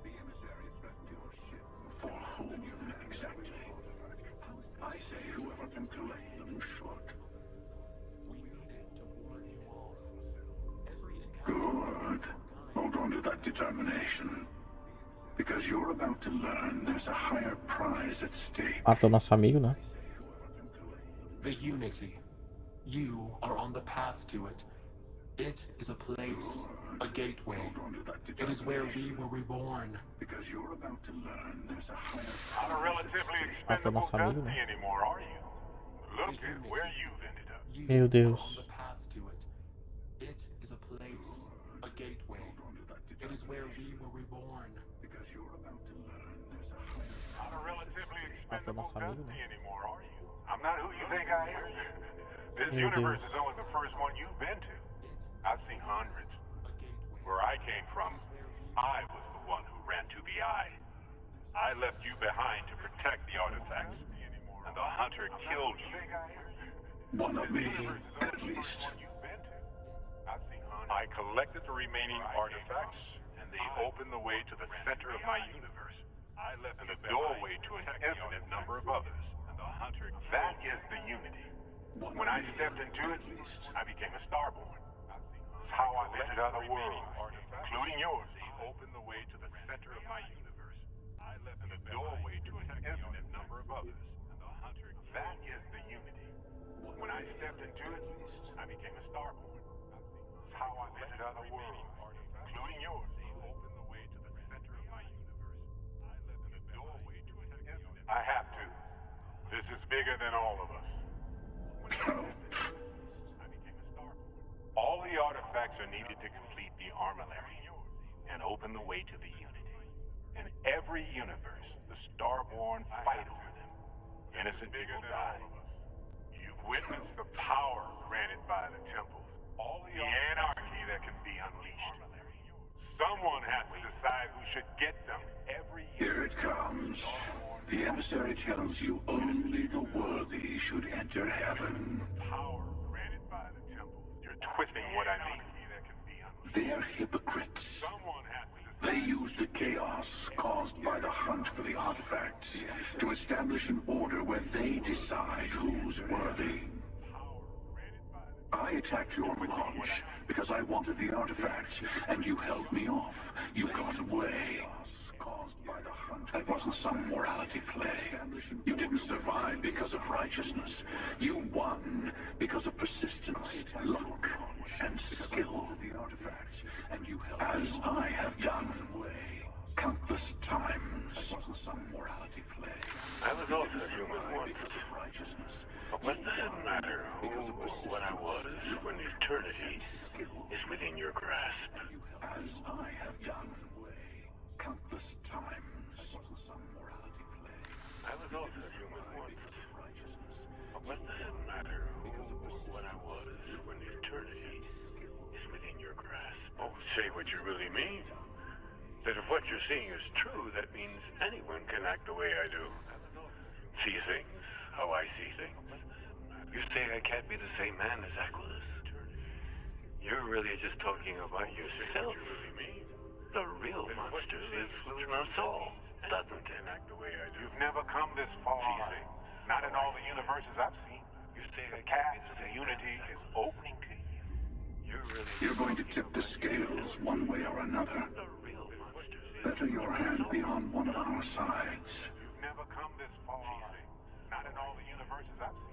The emissary threatened your ship. For whom exactly? I say whoever can collect them should. We needed to warn you off. Good. Hold on to that determination. Because you're about to learn there's a higher prize at stake. Matou nosso amigo, né? The Unity. You are on the path to it. It is a place, a gateway. It is where we were reborn. Because you're about to learn there's a higher prize. Not a relatively expendable dusty anymore, are you? Look at where you've ended up. Meu Deus. On the path to it. It is a place, a gateway. It is where we were reborn. Because you're about to learn there's a higher prize. Not a relatively expendable dusty anymore, are you? I'm not who you think I am. This universe is only the first one you've been to. I've seen hundreds. Where I came from, I was the one who ran to the Eye. I left you behind to protect the artifacts, and the Hunter killed you. One of me, at least. I collected the remaining artifacts, and they opened the way to the center of my universe. And the doorway to an infinite number of others. That is the Unity. When I stepped into it, I became a Starborn. It's how I entered other worlds, including yours. They opened the way to the center of my universe. And the doorway to an infinite number of others. That is the Unity. When I stepped into it, I became a Starborn. It's how I entered other worlds, including yours. They opened the way to the center of my universe. And the doorway to an infinite. I have to. This is bigger than all of us. All the artifacts are needed to complete the armillary and open the way to the Unity. In every universe, the Starborn fight over them. Innocent people die. You've witnessed the power granted by the temples. All the anarchy that can be unleashed. Someone has to decide who should get them. Here it comes. The emissary tells you only the worthy should enter heaven. Power granted by the temples. You're twisting what I mean. They're hypocrites. They use the chaos caused by the hunt for the artifacts to establish an order where they decide who's worthy. I attacked your launch because I wanted the artifact, and you held me off. You got away. That wasn't some morality play. You didn't survive because of righteousness. You won because of persistence, luck, and skill. As I have done countless times. That wasn't some morality play. I was also human once. But what does it matter who or what I was when eternity within your grasp. As I have done countless times. I was also human once. But what does it matter who or what I was when eternity is within your grasp? Oh, say what you really mean. That if what you're seeing is true, that means anyone can act the way I do. See things how I see things. You say I can't be the same man as Aquilus. You're really just talking about yourself. The real monster lives within us all, doesn't it? You've never come this far. Not in all the universes I've seen. The path to unity is opening to you. You're going to tip the scales one way or another. Better your hand be on one of our sides. You've never come this far. Not in all the universes I've seen.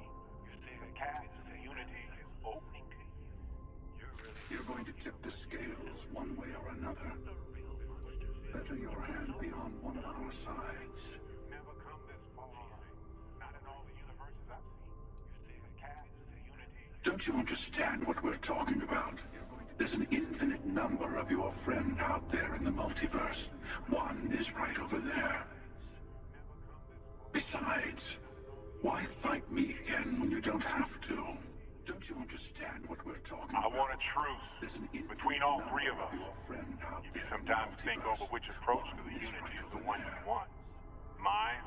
The path to unity is opening to you. You're going to tip the scales one way or another. Better your hand be on one of our sides. You've never come this far. Not in all the universes I've seen. The path to unity. Don't you understand what we're talking about? There's an infinite number of your friend out there in the multiverse. One is right over there. Besides, why fight me again when you don't have to? Don't you understand what we're talking about? I want a truce between all three of us. You sometimes think over which approach to the unity is the one you want. Mine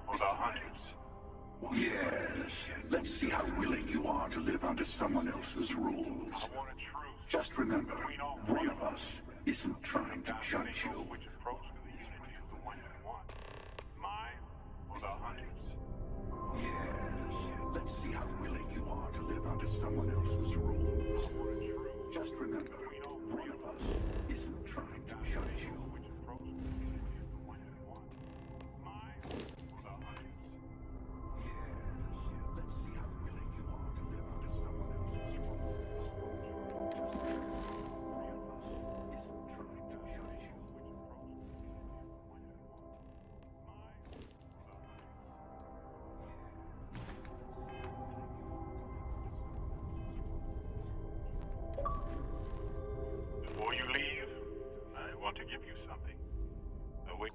or the hunters? Yes, let's see how willing you are to live under someone else's rules. Just remember, one of us isn't trying to judge you. Which approach to the unity is the one you want. Mine or the hunters? Yes, let's see how willing you are to live under someone else's rules. Just remember, one of us isn't trying to judge you. Which approach to the unity is the one you want. Mine or the hunters? Yes, let's see how willing you are to live under someone else's rules. Just remember, one of us isn't trying to judge you. Before you leave, I want to give you something. A way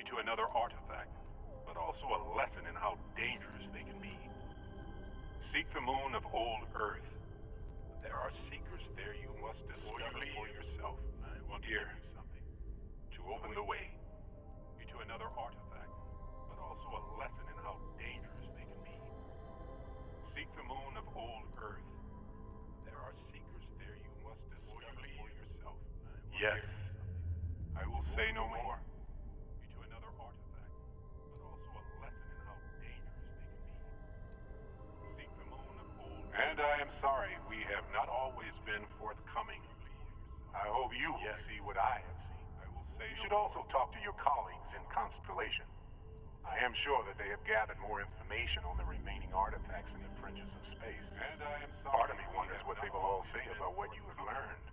to another artifact, but also a lesson in how dangerous they can be. Seek the moon of old Earth. There are secrets there you must discover for yourself. I want to give you something. To open the way to another artifact, but also a lesson in how dangerous they can be. Seek the moon of old Earth. There are secrets there you must discover for yourself. Yes. I will say no more. To another artifact, but also a lesson in how dangerous they can be. Seek the moon of old Earth. And I am sorry we have not always been forthcoming. I hope you will see what I have seen. You should also talk to your colleagues in Constellation. I am sure that they have gathered more information on the remaining artifacts in the fringes of space. And I am sorry. Part of me wonders what they will all say about what you have learned.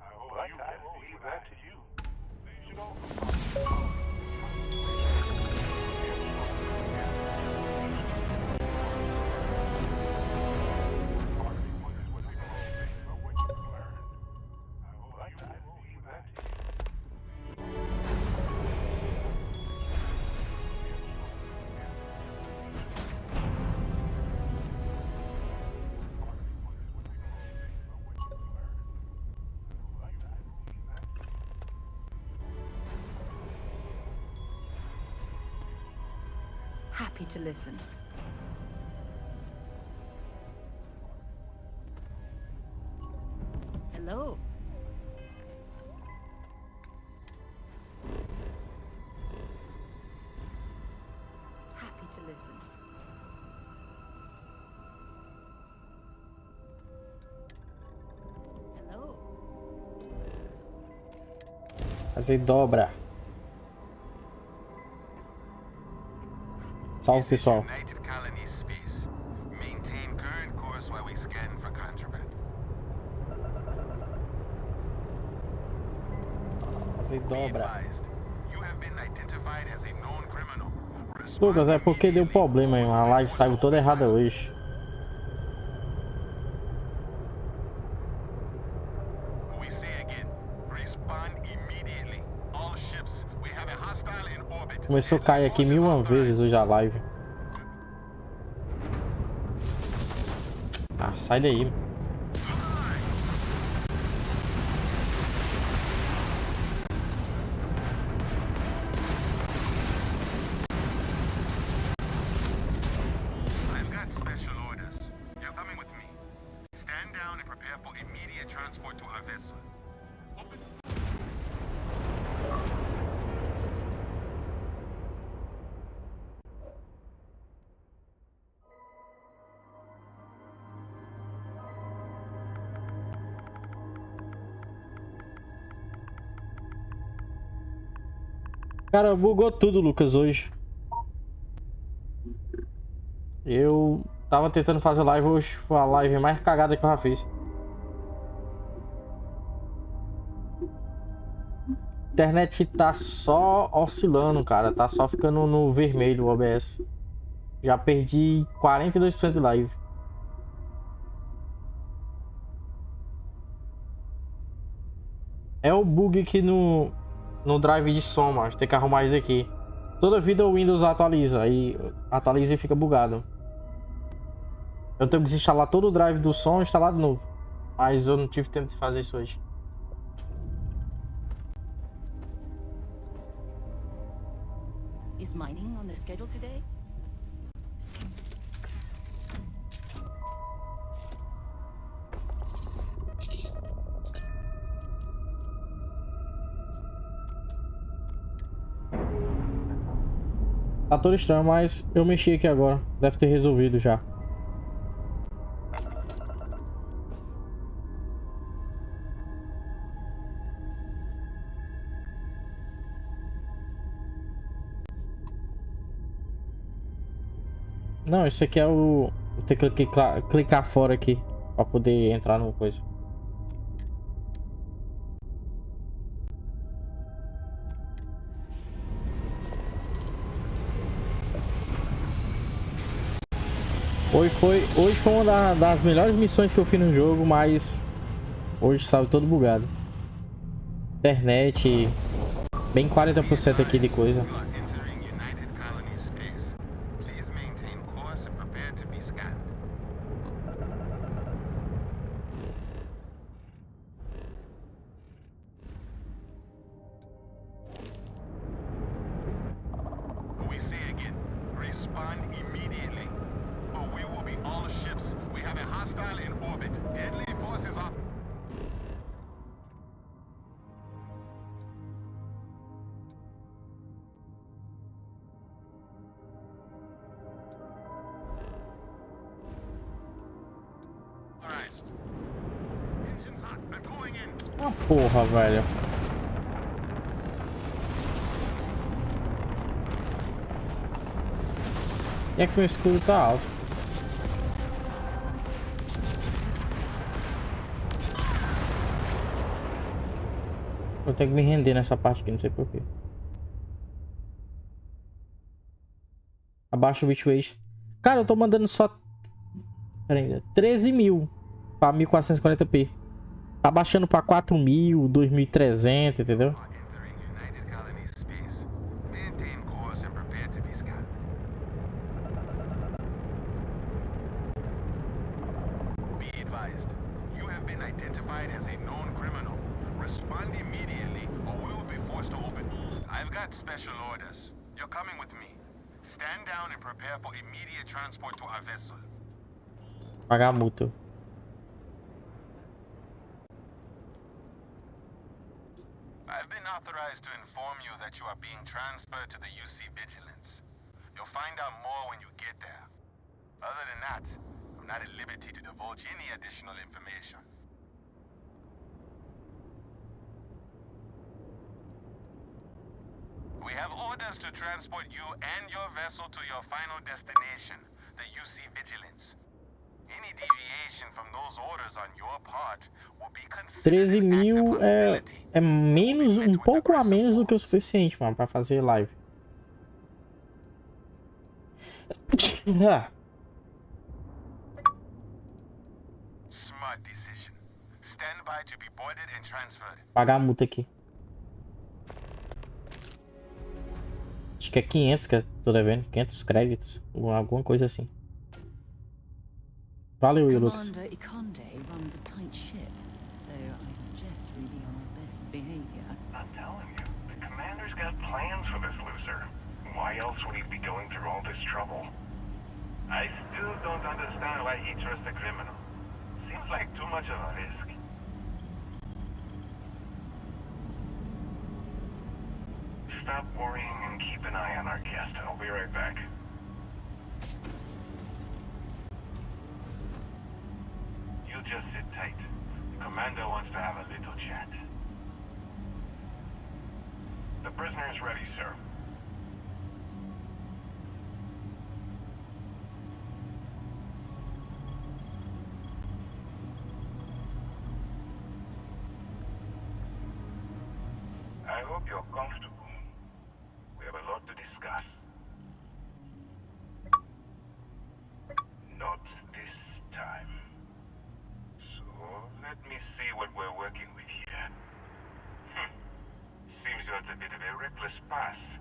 I hope but I will leave that to you. You should also talk to your colleagues Happy to listen. Hello. Happy to listen. Hello. Fazer dobra. Salve, pessoal. Fazer dobra. Lucas, é porque deu problema, hein? A live saiu toda errada hoje. Começou a cair aqui 1000 vezes hoje a live. Ah, sai daí. Cara, bugou tudo, Lucas, hoje. Eu tava tentando fazer live hoje. Foi a live mais cagada que eu já fiz. A internet tá só oscilando, cara. Tá só ficando no vermelho o OBS. Já perdi 42% de live. É o bug aqui no drive de som, mas tem que arrumar isso daqui. Toda vida o Windows atualiza. Aí atualiza e fica bugado. Eu tenho que desinstalar todo o drive do som e instalar de novo. Mas eu não tive tempo de fazer isso hoje. Is mining on the schedule today? Tá todo estranho, mas eu mexi aqui agora. Deve ter resolvido já. Não, esse aqui é o... Vou ter que clicar fora aqui. Pra poder entrar no coisa. Hoje foi uma das melhores missões que eu fiz no jogo, mas hoje saiu todo bugado. Internet, bem 40% aqui de coisa. Ah, porra, velho. E é que meu escudo tá alto. Vou ter que me render nessa parte aqui, não sei porquê. Abaixa o bitrate. Cara, eu tô mandando só... Pera aí, 13 mil pra 1440p. Tá baixando pra 4.000, 2.300, entendeu? Special orders. You're coming with me. Stand down and prepare for immediate transport to our vessel. Pagar a multa. I've been authorized to inform you that you are being transferred to the UC Vigilance. You'll find out more when you get there. Other than that, I'm not at liberty to divulge any additional information. We have orders to transport you and your vessel to your final destination, the UC Vigilance. Any deviation from those orders on your part will be considered 13 mil é menos, um pouco a menos do que o suficiente, mano, pra fazer live. Smart decision. Stand by to be boarded and transferred. Pagar a multa aqui. Acho que é 500 que eu tô devendo. 500 créditos. Ou alguma coisa assim. Valeu, Lucas. Commander Ikonde runs a tight ship, so I suggest we be on our best behavior. I'm telling you, the commander's got plans for this loser. Why else would he be going through all this trouble? I still don't understand why he trusts a criminal. Seems like too much of a risk. Stop worrying and keep an eye on our guest. I'll be right back. You just sit tight. The commander wants to have a little chat. The prisoner is ready, sir. I hope you're comfortable. We have a lot to discuss. Not this time. So, let me see what we're working with here. Seems you had a bit of a reckless past.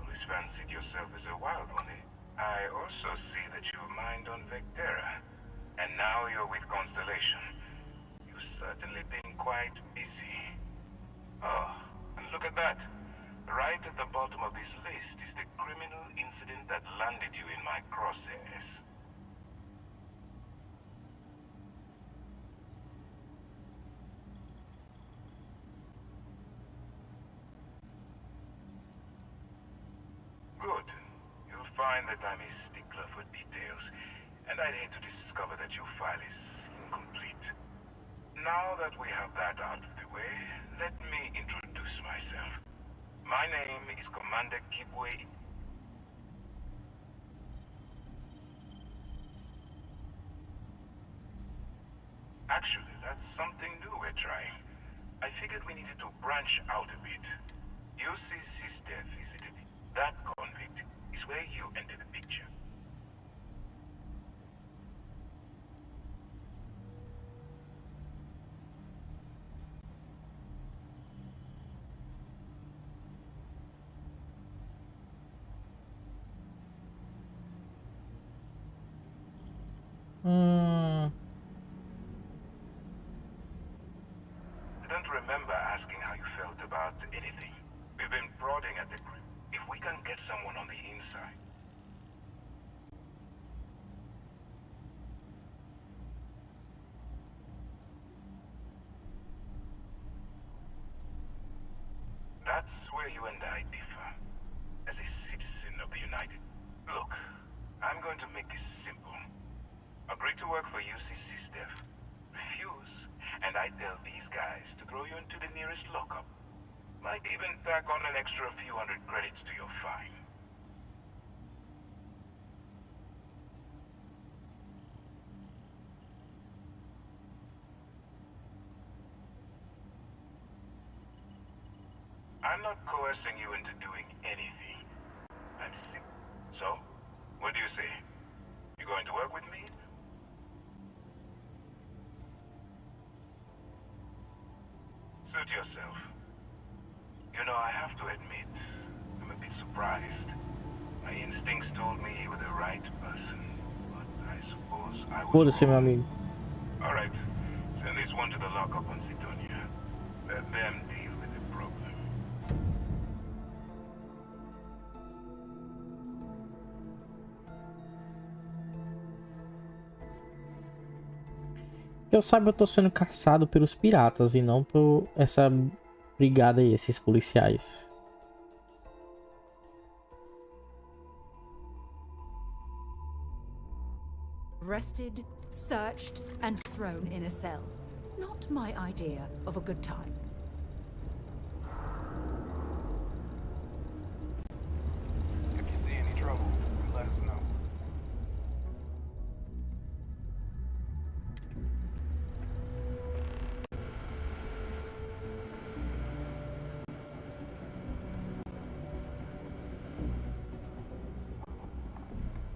Always fancied yourself as a wild one, eh? I also see that you mined on Vectera. And now you're with Constellation. You've certainly been quite busy. Oh, and look at that. Right at the bottom of this list is the criminal incident that landed you in my crosshairs. Good. You'll find that I'm a stickler for details, and I'd hate to discover that your file is incomplete. Now that we have that out of the way, let me introduce myself. My name is Commander Kibwe. Actually, that's something new we're trying. I figured we needed to branch out a bit. UCC Steph visited. That convict is where you enter the picture. I don't remember asking how you felt about anything. We've been prodding at the group. If we can get someone on the inside. That's where you and I differ. As a citizen of the United. Look, I'm going to make this simple. Agree to work for UCC Steph. Refuse, and I tell these guys to throw you into the nearest lockup. Might even tack on an extra few hundred credits to your fine. I'm not coercing you into doing anything. I'm simple. So, what do you say? You going to work with me? Suit yourself. You know, I have to admit, I'm a bit surprised. My instincts told me you were the right person, but I suppose I was Foda-se, meu wrong. amigo. All right, send this one to the lockup on Sidonia. Let them deal with the problem. Eu saiba, eu tô sendo caçado pelos piratas e não por essa brigada aí, esses policiais. Arrested, searched, and thrown in a cell. Not my idea of a good time. If you see any trouble, let us know.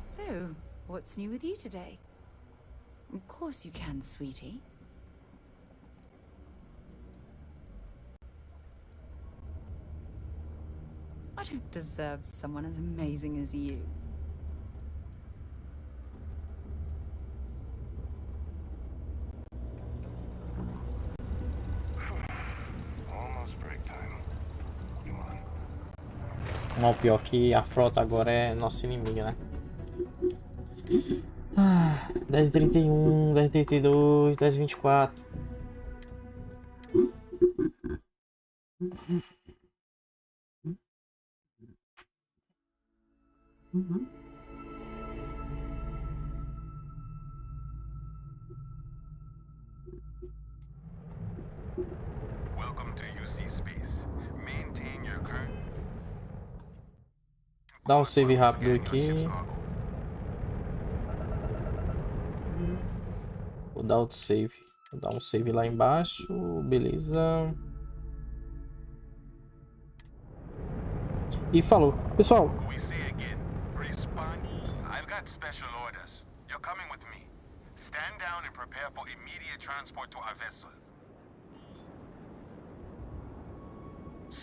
So, what's new with you today? Of course you can, sweetie. I don't deserve someone as amazing as you. Almost break time. Come on. Não, pior que a frota agora é nossa inimiga, né? Ah, 10h31, 10h32, 10h24. Welcome to UC Space. Maintain your current. Dá um save rápido aqui. Vou dar outro save. Vou dar um save lá embaixo. Beleza. E falou. Pessoal. We see again. Respond. I've got special orders. You're coming with me. Stand down and prepare for immediate transport to our vessel.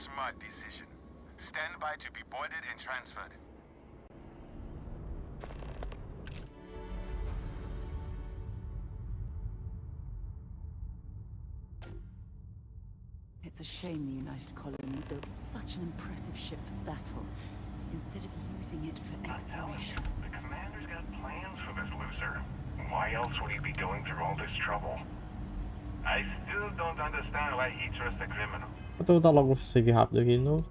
Smart decision. Stand by to be boarded and transferred. It's a shame the United Colonies built such an impressive ship for battle, instead of using it for exploration. The commander's got plans for this loser. Why else would he be going through all this trouble? I still don't understand why he trusts a criminal. Vou dar logo um save rápido aqui de novo.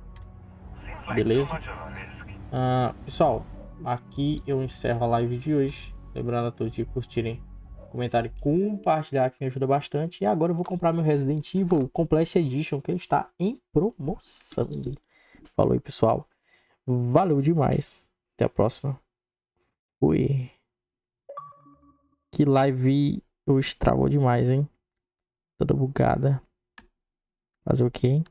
Beleza. Pessoal, aqui eu encerro a live de hoje. Lembrando a todos de curtirem, comentarem, compartilhar, que me ajuda bastante. E agora eu vou comprar meu Resident Evil Complete Edition, que ele está em promoção. Falou aí, pessoal. Valeu demais. Até a próxima. Fui. Que live hoje travou demais, hein? Toda bugada. Fazer o quê, hein?